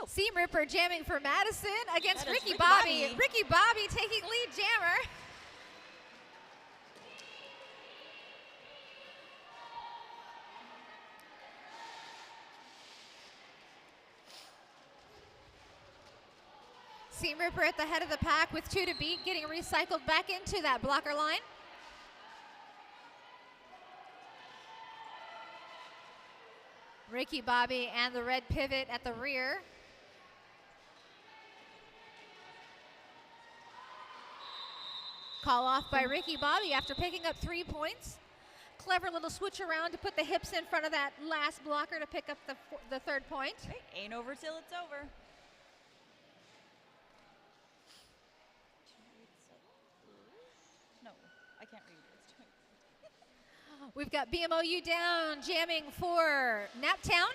Seam Ripper jamming for Madison against Ricky Bobby. Ricky Bobby taking lead jammer. Seam Ripper at the head of the pack with 2 to beat, getting recycled back into that blocker line. Ricky Bobby and the red pivot at the rear. Call off by Ricky Bobby after picking up 3 points. Clever little switch around to put the hips in front of that last blocker to pick up the 3rd point. Right, ain't over till it's over. No, I can't read. We've got BMOU down, jamming for Naptown.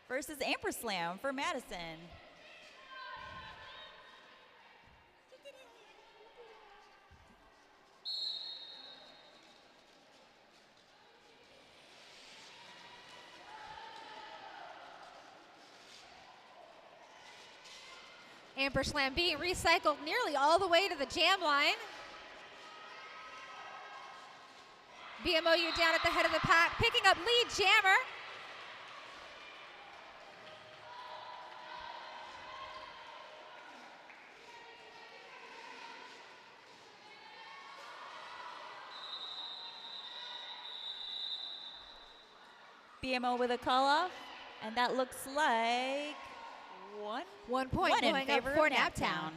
Versus Amperslam for Madison. Amber Slam being recycled nearly all the way to the jam line. BMOU down at the head of the pack, picking up lead jammer. BMO with a call off, and that looks like 1 point one in going favor up for of Naptown.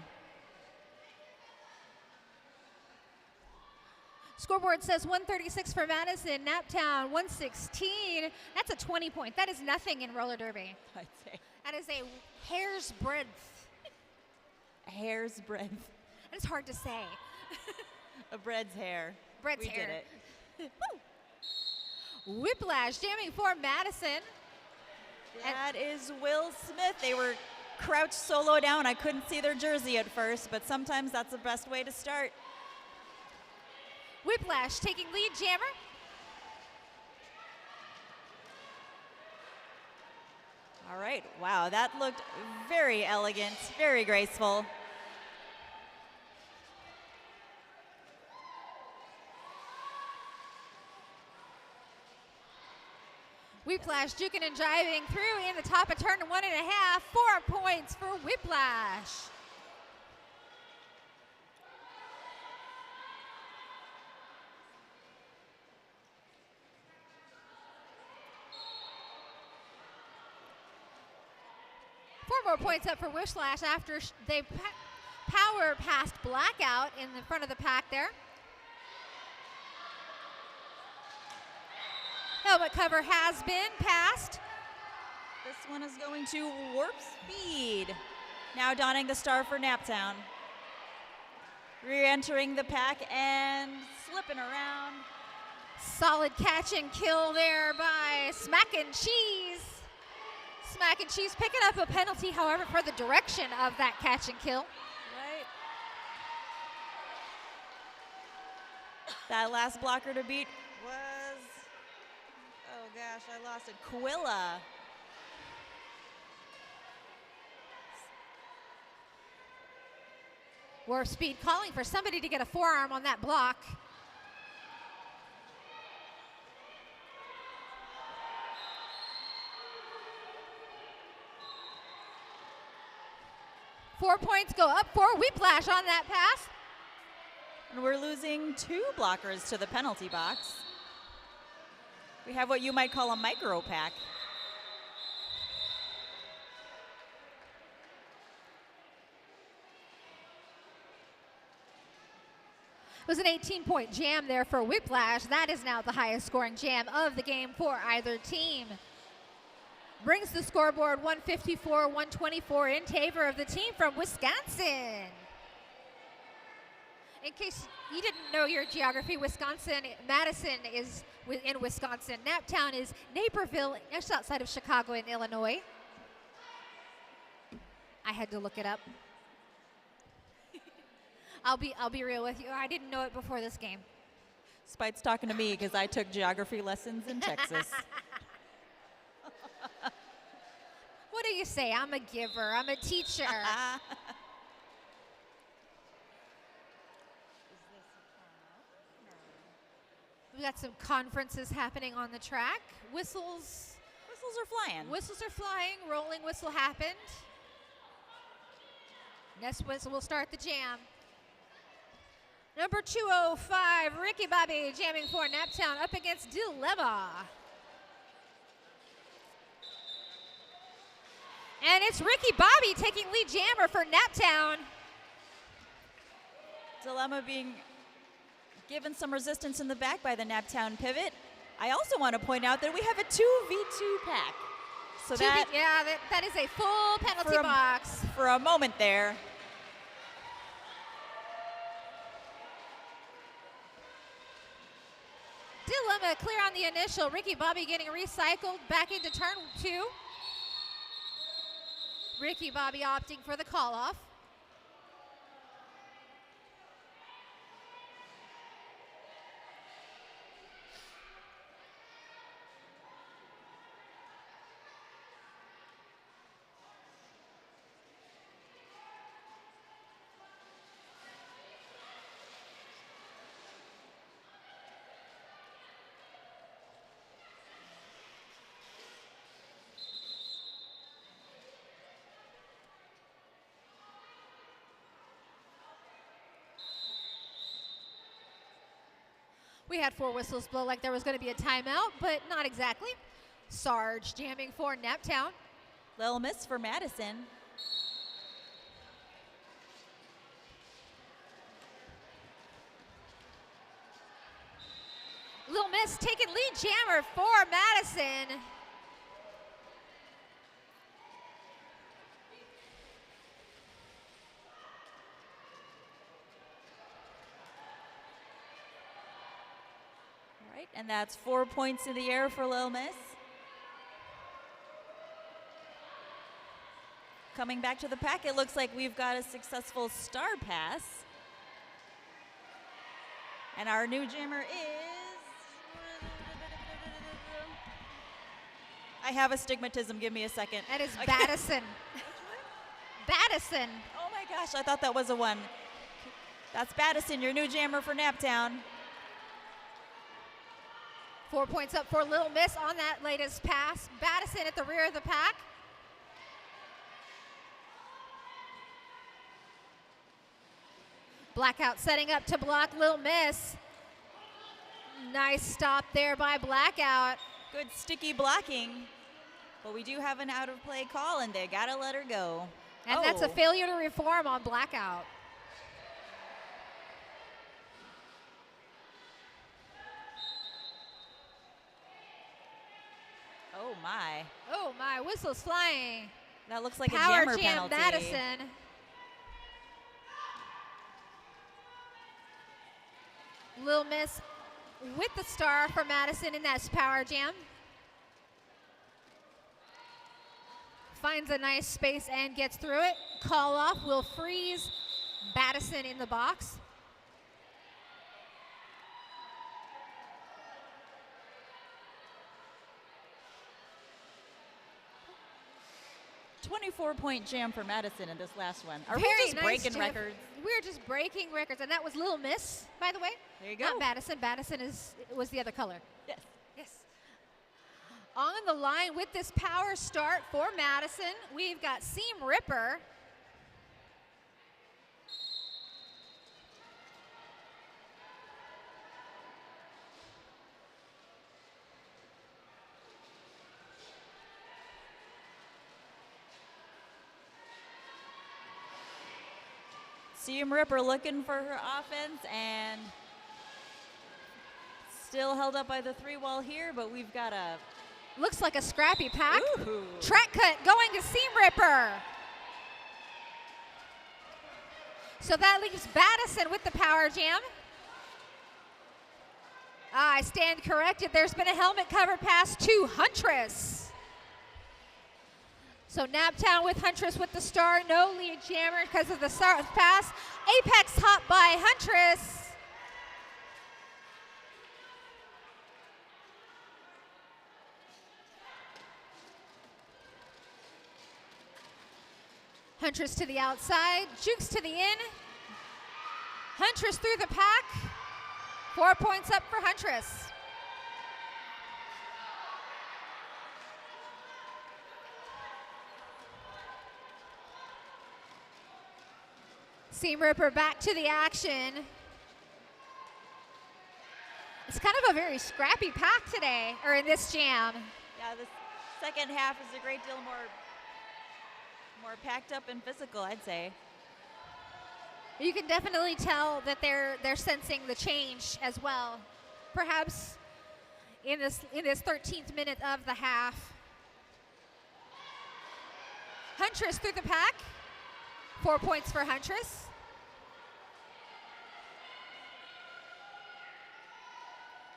Scoreboard says 136 for Madison, Naptown 116. That's a 20 point. That is nothing in roller derby. I'd say. That is a hair's breadth. A hair's breadth. It's hard to say. A bread's hair. Bread's we hair. did it. Whiplash jamming for Madison. That is Will Smith. They were crouched solo down. I couldn't see their jersey at first, but sometimes that's the best way to start. Whiplash taking lead jammer. All right, wow, that looked very elegant, very graceful. Whiplash juking and driving through in the top of turn 1.5. 4 points for Whiplash. Four more points up for Whiplash after they power past Blackout in the front of the pack there. Helmet cover has been passed. This one is going to Warp Speed. Now donning the star for Naptown. Re-entering the pack and slipping around. Solid catch and kill there by Smack and Cheese. Smack and Cheese picking up a penalty, however, for the direction of that catch and kill. Right. That last blocker to beat was, oh gosh, I lost it, Quilla. Warp Speed calling for somebody to get a forearm on that block. Four points go up for Whiplash on that pass. And we're losing 2 blockers to the penalty box. We have what you might call a micro pack. It was an 18-point jam there for Whiplash. That is now the highest scoring jam of the game for either team. Brings the scoreboard 154-124 in favor of the team from Wisconsin. In case you didn't know your geography, Madison is in Wisconsin. Naptown is Naperville, just outside of Chicago in Illinois. I had to look it up. I'll be real with you. I didn't know it before this game. Spite's talking to me because I took geography lessons in Texas. What do you say? I'm a giver. I'm a teacher. We got some conferences happening on the track. Whistles are flying. Whistles are flying. Rolling whistle happened. Next whistle will start the jam. Number 205, Ricky Bobby jamming for Naptown up against Dilemma. And it's Ricky Bobby taking lead jammer for Naptown. Dilemma being given some resistance in the back by the Naptown pivot. I also want to point out that we have a 2v2 pack. So that is a full penalty box. For a moment there. Dilemma clear on the initial. Ricky Bobby getting recycled back into turn 2. Ricky Bobby opting for the call off. We had 4 whistles blow like there was going to be a timeout, but not exactly. Sarge jamming for Naptown. Little miss for Madison. Little Miss taking lead jammer for Madison. All right, and that's 4 points in the air for Little Miss. Coming back to the pack, it looks like we've got a successful star pass. And our new jammer is... I have astigmatism, give me a second. That is Okay. Madison. Madison. Oh my gosh, I thought that was a 1. That's Madison, your new jammer for Naptown. 4 points up for Little Miss on that latest pass. Madison at the rear of the pack. Blackout setting up to block Little Miss. Nice stop there by Blackout. Good sticky blocking. But we do have an out of play call and they gotta let her go. And that's a failure to reform on Blackout. Oh my. Oh my, whistle's flying. That looks like Power a jammer jam penalty. Madison. Little Miss with the star for Madison in that power jam. Finds a nice space and gets through it. Call off will freeze Madison in the box. .24 jam for Madison in this last one. Are we Very just nice breaking jam. records? We're just breaking records, and that was Little Miss, by the way. There you go. Not Madison. Madison was the other color. Yes. Yes. On the line with this power start for Madison, we've got Seam Ripper. Seam Ripper looking for her offense and still held up by the 3 wall here, but we've got a... Looks like a scrappy pack. Ooh. Track cut going to Seam Ripper. So that leaves Madison with the power jam. I stand corrected. There's been a helmet cover pass to Huntress. So Naptown with Huntress with the star. No lead jammer because of the start pass. Apex hop by Huntress. Huntress to the outside, Jukes to the in. Huntress through the pack. 4 points up for Huntress. Seam Ripper back to the action. It's kind of a very scrappy pack today, or in this jam. Yeah, the second half is a great deal more packed up and physical, I'd say. You can definitely tell that they're sensing the change as well. Perhaps in this 13th minute of the half. Huntress through the pack. 4 points for Huntress.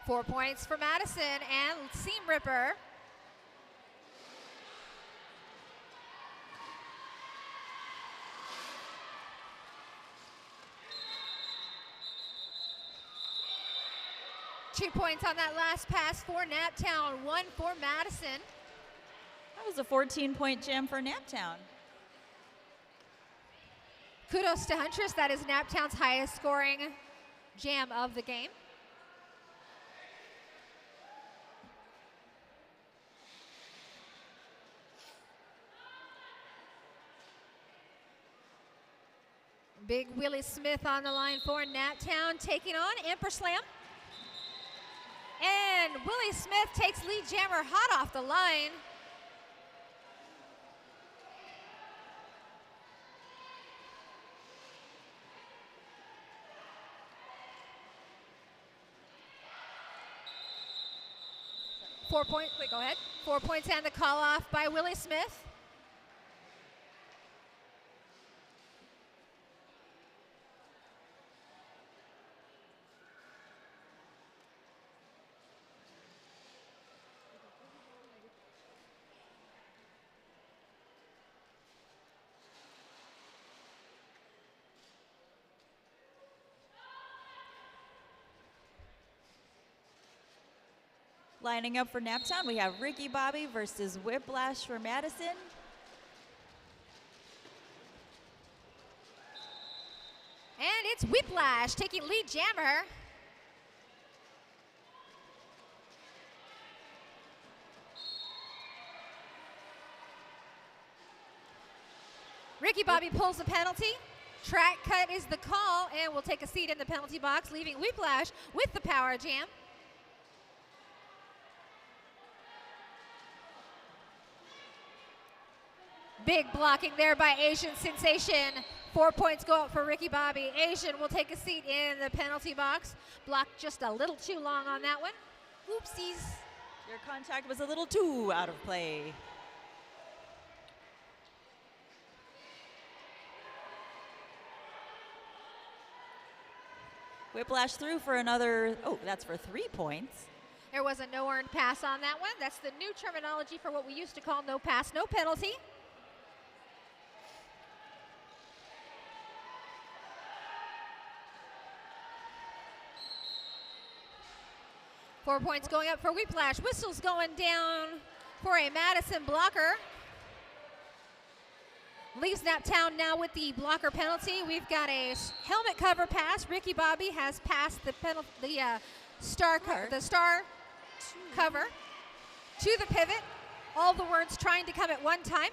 Four points for Madison and Seam Ripper. Two points on that last pass for Naptown, 1 for Madison. That was a 14-point jam for Naptown. Kudos to Huntress. That is Naptown's highest scoring jam of the game. Big Willie Smith on the line for Naptown, taking on Emperor Slam. Willie Smith takes lead jammer hot off the line. Go ahead. 4 points and the call off by Willie Smith. Lining up for Naptown, we have Ricky Bobby versus Whiplash for Madison. And it's Whiplash taking lead jammer. Ricky Bobby pulls the penalty. Track cut is the call, and will take a seat in the penalty box, leaving Whiplash with the power jam. Big blocking there by Asian Sensation. 4 points go up for Ricky Bobby. Asian will take a seat in the penalty box. Blocked just a little too long on that one. Oopsies. Your contact was a little too out of play. Whiplash through for another, that's for 3 points. There was a no earned pass on that one. That's the new terminology for what we used to call no pass, no penalty. Four points going up for Whiplash. Whistles going down for a Madison blocker. Leaves Naptown now with the blocker penalty. We've got a helmet cover pass. Ricky Bobby has passed the star cover to the pivot. All the words trying to come at one time.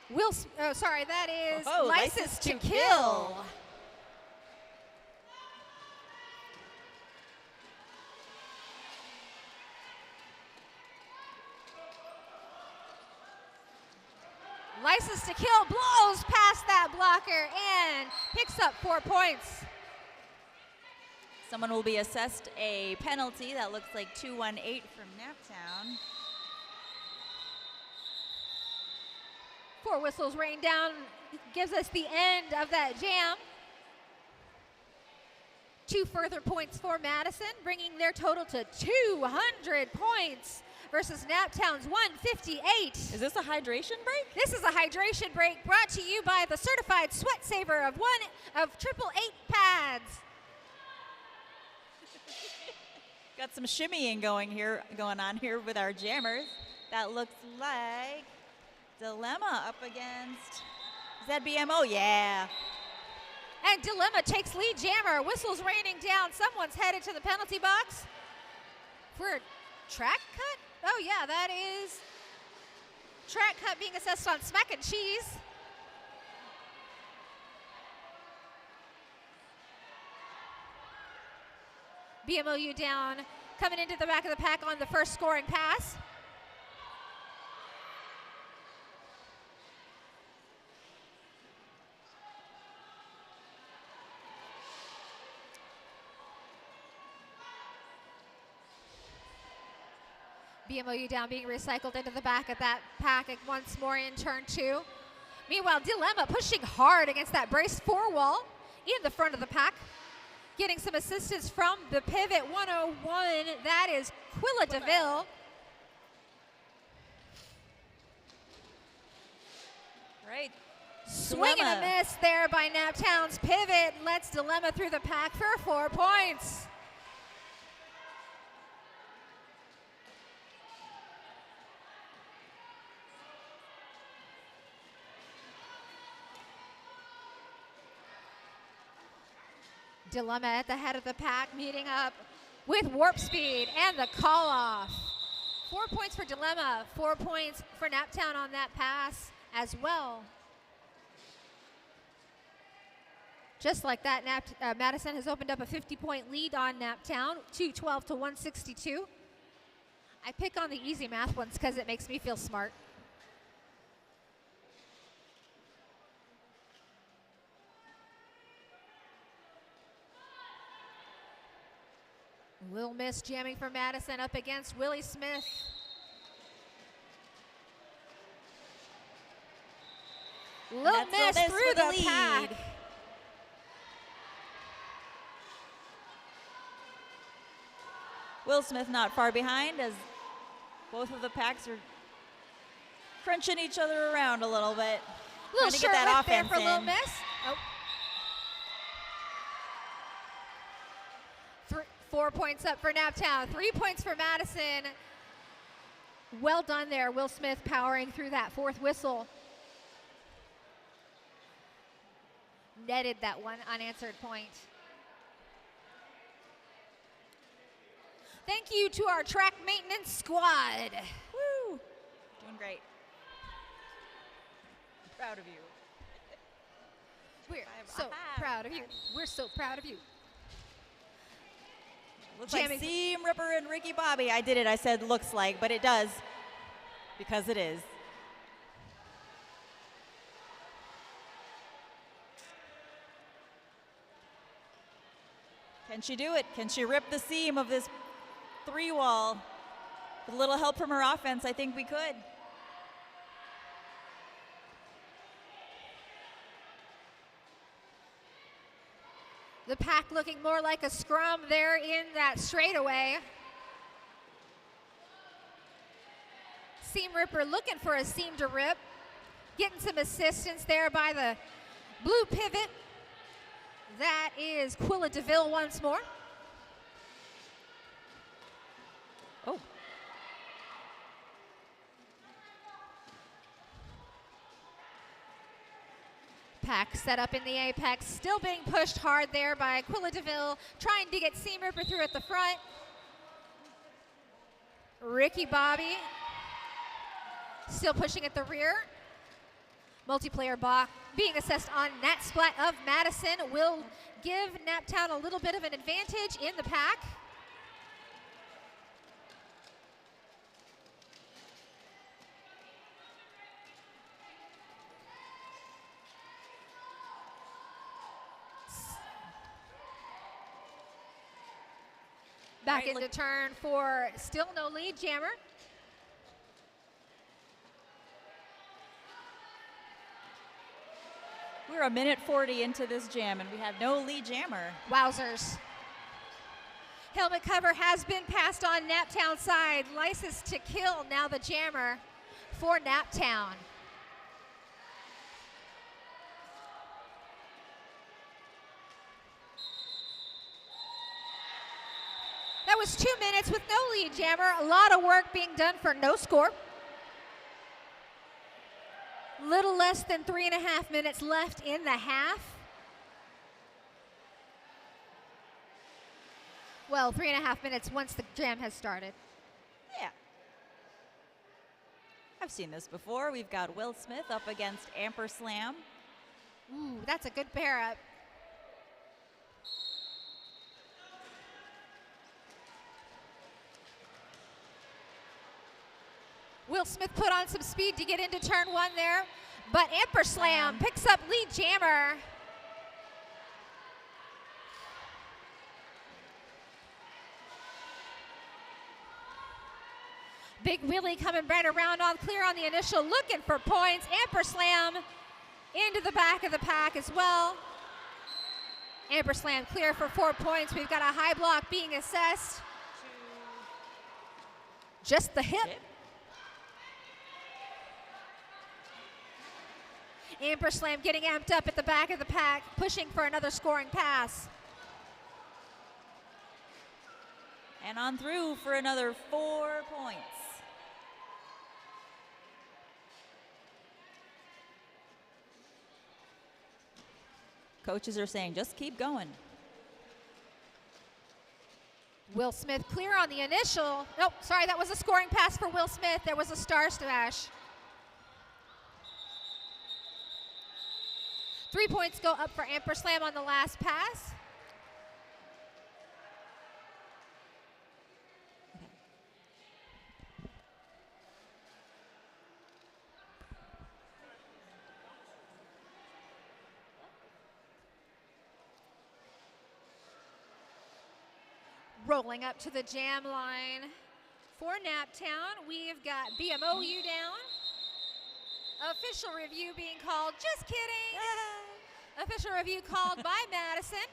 That is license to kill. License to kill blows past that blocker and picks up 4 points. Someone will be assessed a penalty. That looks like 218 from Naptown. 4 whistles rain down, gives us the end of that jam. 2 further points for Madison, bringing their total to 200 points. Versus Naptown's 158. Is this a hydration break? This is a hydration break brought to you by the certified sweat saver of 888 pads. Got some shimmying going on here with our jammers. That looks like Dilemma up against ZBMO, yeah. And Dilemma takes lead jammer. Whistles raining down. Someone's headed to the penalty box for a track cut. Oh yeah, that is track cut being assessed on Smack and Cheese. BMOU down, coming into the back of the pack on the first scoring pass. BMOU down, being recycled into the back of that pack once more in turn 2. Meanwhile, Dilemma pushing hard against that brace 4 wall in the front of the pack. Getting some assistance from the pivot 101. That is Quilla DeVille. Right. Swing and a miss there by Naptown's pivot. Lets Dilemma through the pack for 4 points. Dilemma at the head of the pack, meeting up with Warp Speed and the call off. 4 points for Dilemma, 4 points for Naptown on that pass as well. Just like that, Madison has opened up a 50-point lead on Naptown, 212 to 162. I pick on the easy math ones because it makes me feel smart. Will Miss jamming for Madison up against Willie Smith. Lil Miss through the pack. Will Smith not far behind as both of the packs are crunching each other around a little bit. Little trying to short get that lift there offense for Lil in. Miss. Oh. 4 points up for Naptown, 3 points for Madison. Well done there, Will Smith powering through that fourth whistle. Netted that one unanswered point. Thank you to our track maintenance squad. Woo! Doing great. Proud of you. We're so proud of you. We're so proud of you. Looks like Seam Ripper and Ricky Bobby. I did it. I said looks like, but it does because it is. Can she do it? Can she rip the seam of this three wall? With a little help from her offense, I think we could. The pack looking more like a scrum there in that straightaway. Seam Ripper looking for a seam to rip. Getting some assistance there by the blue pivot. That is Quilla DeVille once more. Oh. Pack set up in the apex, still being pushed hard there by Quilla DeVille, trying to get Seam Ripper through at the front. Ricky Bobby still pushing at the rear. Multiplayer block being assessed on net splat of Madison will give Naptown a little bit of an advantage in the pack. Back into turn for still no lead jammer. We're a minute 40 into this jam and we have no lead jammer. Wowzers. Helmet cover has been passed on Naptown side. License to kill now the jammer for Naptown. That was 2 minutes with no lead jammer. A lot of work being done for no score. Little less than 3.5 minutes left in the half. Well, 3.5 minutes once the jam has started. Yeah. I've seen this before. We've got Will Smith up against Amperslam. Ooh, that's a good pair up. Will Smith put on some speed to get into turn one there, but Amperslam picks up lead jammer. Big Willie coming right around on clear on the initial, looking for points. Amperslam into the back of the pack as well. Amperslam clear for 4 points. We've got a high block being assessed. Just the hip. Amperslam getting amped up at the back of the pack, pushing for another scoring pass. And on through for another 4 points. Coaches are saying, just keep going. Will Smith clear on the initial. Nope, sorry, that was a scoring pass for Will Smith. There was a star smash. 3 points go up for Amperslam on the last pass. Rolling up to the jam line for Naptown, we've got BMOU down. Official review being called, just kidding. Official review called by Madison.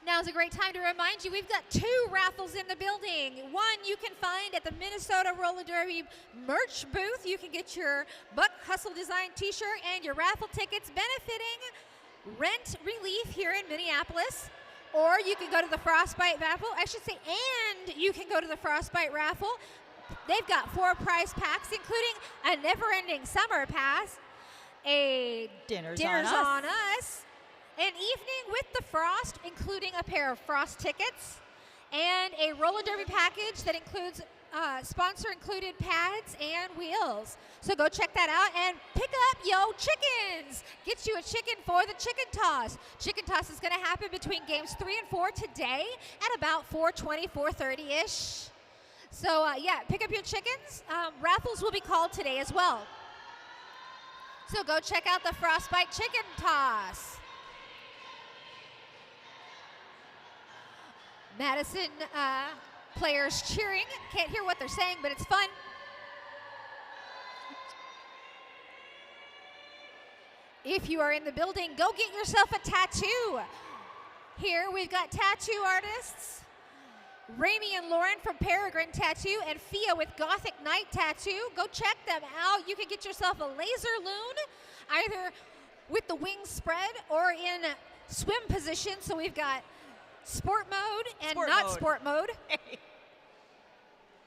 Now's a great time to remind you we've got 2 raffles in the building. One you can find at the Minnesota Roller Derby merch booth. You can get your Buck Hustle Design t-shirt and your raffle tickets benefiting rent relief here in Minneapolis. Or you can go to the Frostbite raffle. I should say, and you can go to the Frostbite raffle. They've got 4 prize packs, including a never-ending summer pass, a Dinner's on Us, an evening with the Frost, including a pair of Frost tickets, and a roller derby package that includes sponsor-included pads and wheels. So go check that out and pick up yo chickens. Get you a chicken for the chicken toss. Chicken toss is going to happen between games 3 and 4 today at about 4:20, 4:30-ish. So yeah, pick up your chickens. Raffles will be called today as well. So go check out the Frostbite Chicken Toss. Madison players cheering. Can't hear what they're saying, but it's fun. If you are in the building, go get yourself a tattoo. Here we've got tattoo artists, Rami and Lauren from Peregrine Tattoo and Fia with Gothic Night Tattoo. Go check them out. You can get yourself a laser loon, either with the wings spread or in swim position. So we've got sport mode and sport mode.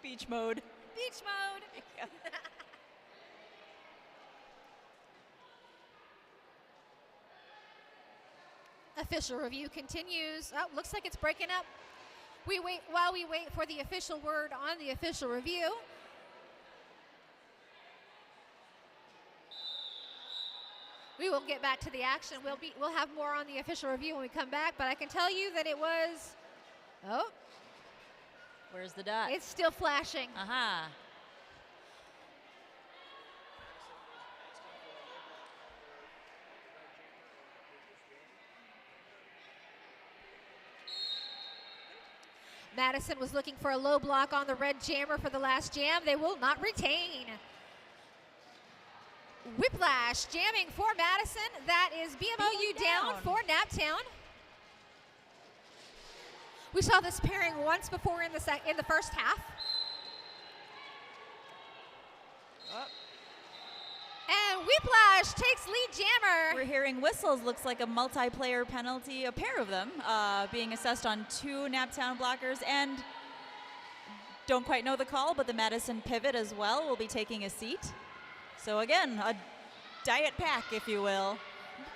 Beach mode. Beach mode. Official review continues. Oh, looks like it's breaking up. While we wait for the official word on the official review. We will get back to the action. We'll have more on the official review when we come back, but I can tell you that it was, oh. Where's the dot? It's still flashing. Aha. Madison was looking for a low block on the red jammer for the last jam. They will not retain. Whiplash jamming for Madison. That is BMOU down for Naptown. We saw this pairing once before in the first half. Oh. And Whiplash takes lead jammer. We're hearing whistles. Looks like a multiplayer penalty, a pair of them, being assessed on 2 Naptown blockers. And don't quite know the call, but the Madison pivot as well will be taking a seat. So again, a diet pack, if you will.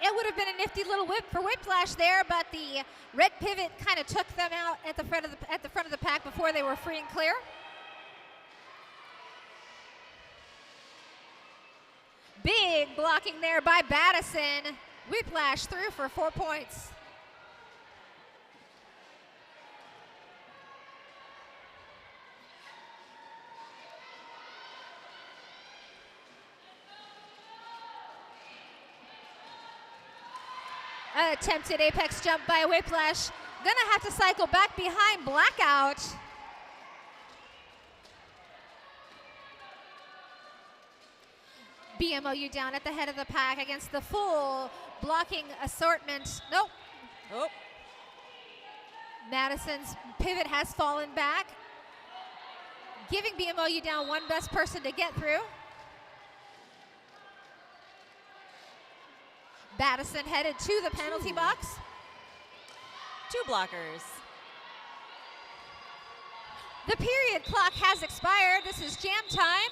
It would have been a nifty little whip for Whiplash there, but the red pivot kind of took them out at the front of the pack before they were free and clear. Big blocking there by Madison. Whiplash through for 4 points. An attempted apex jump by Whiplash. Gonna have to cycle back behind Blackout. BMOU down at the head of the pack against the full blocking assortment. Nope. Oh. Madison's pivot has fallen back, giving BMOU down one best person to get through. Madison headed to the penalty box. 2 blockers. The period clock has expired. This is jam time.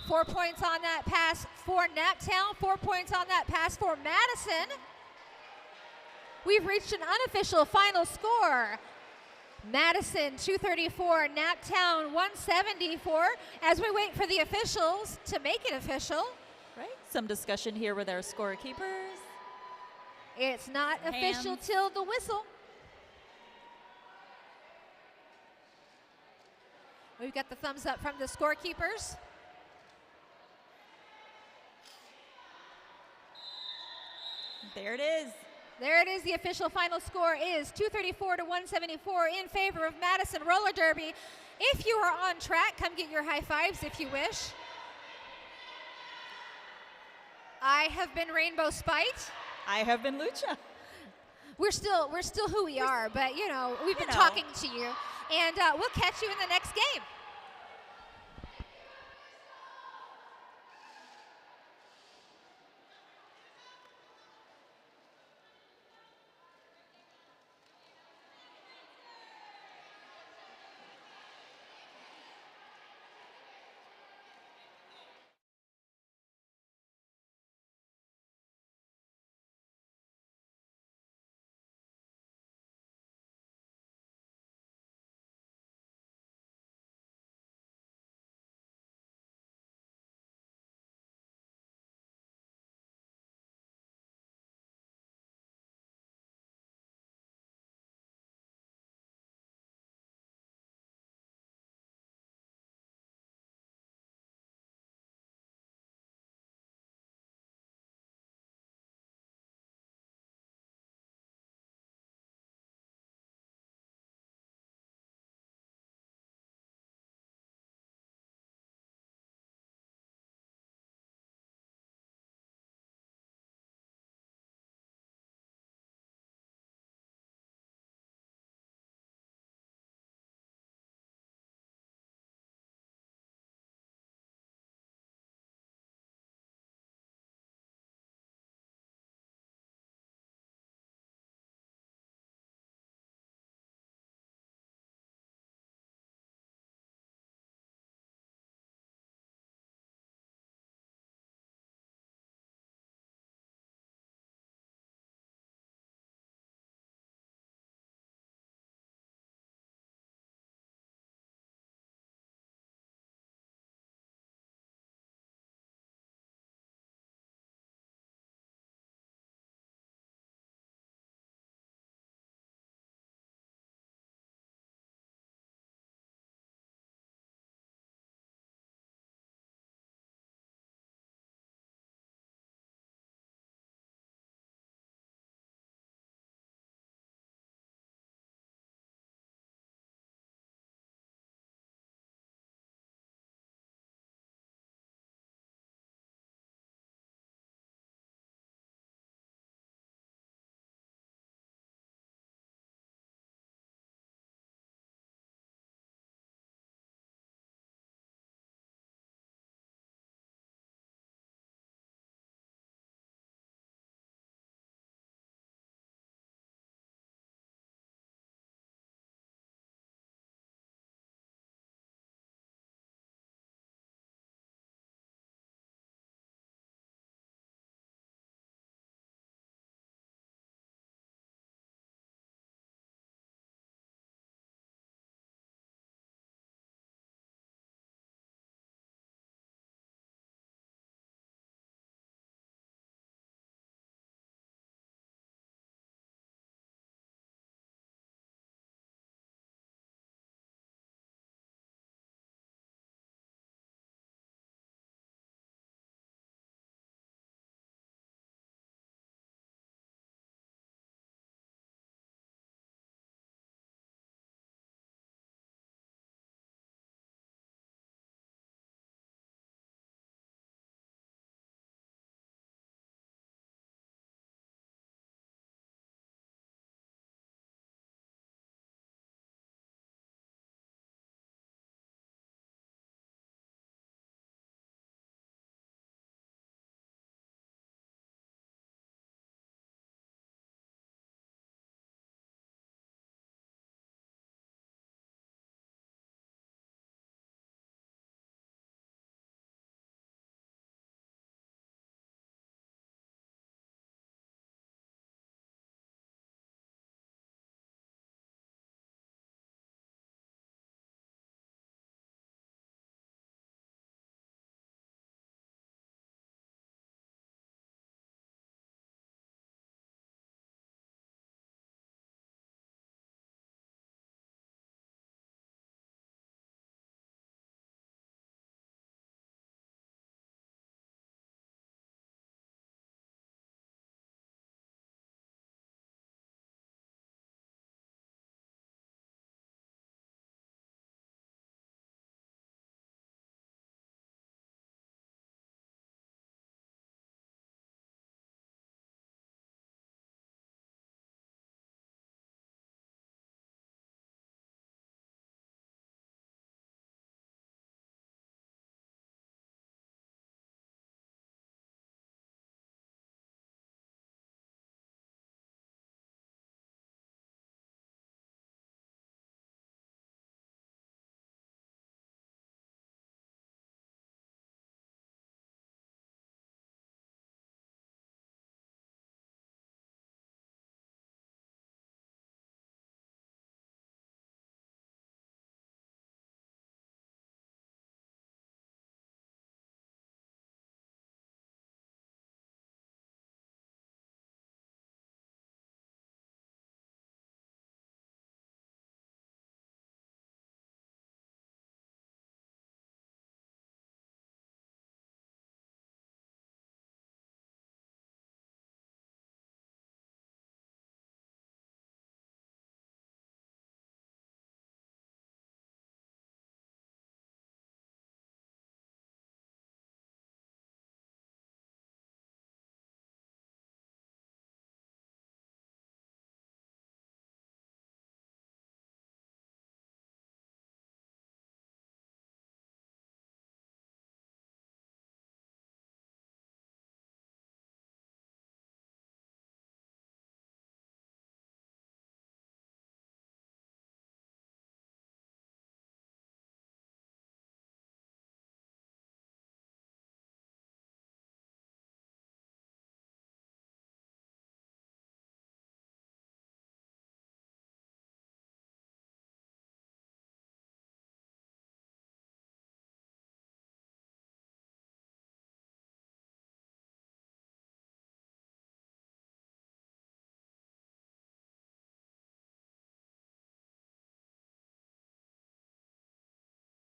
4 points on that pass for Naptown. 4 points on that pass for Madison. We've reached an unofficial final score. Madison 234, Naptown 174. As we wait for the officials to make it official. Right. some discussion here with our scorekeepers. It's not official Hands. till the whistle. We've got the thumbs up from the scorekeepers. There it is. There it is. The official final score is 234 to 174 in favor of Madison Roller Derby. If you are on track, come get your high fives if you wish. I have been Rainbow Spite. I have been Lucha. We're still who we are, but you know, we've been talking to you, and we'll catch you in the next game.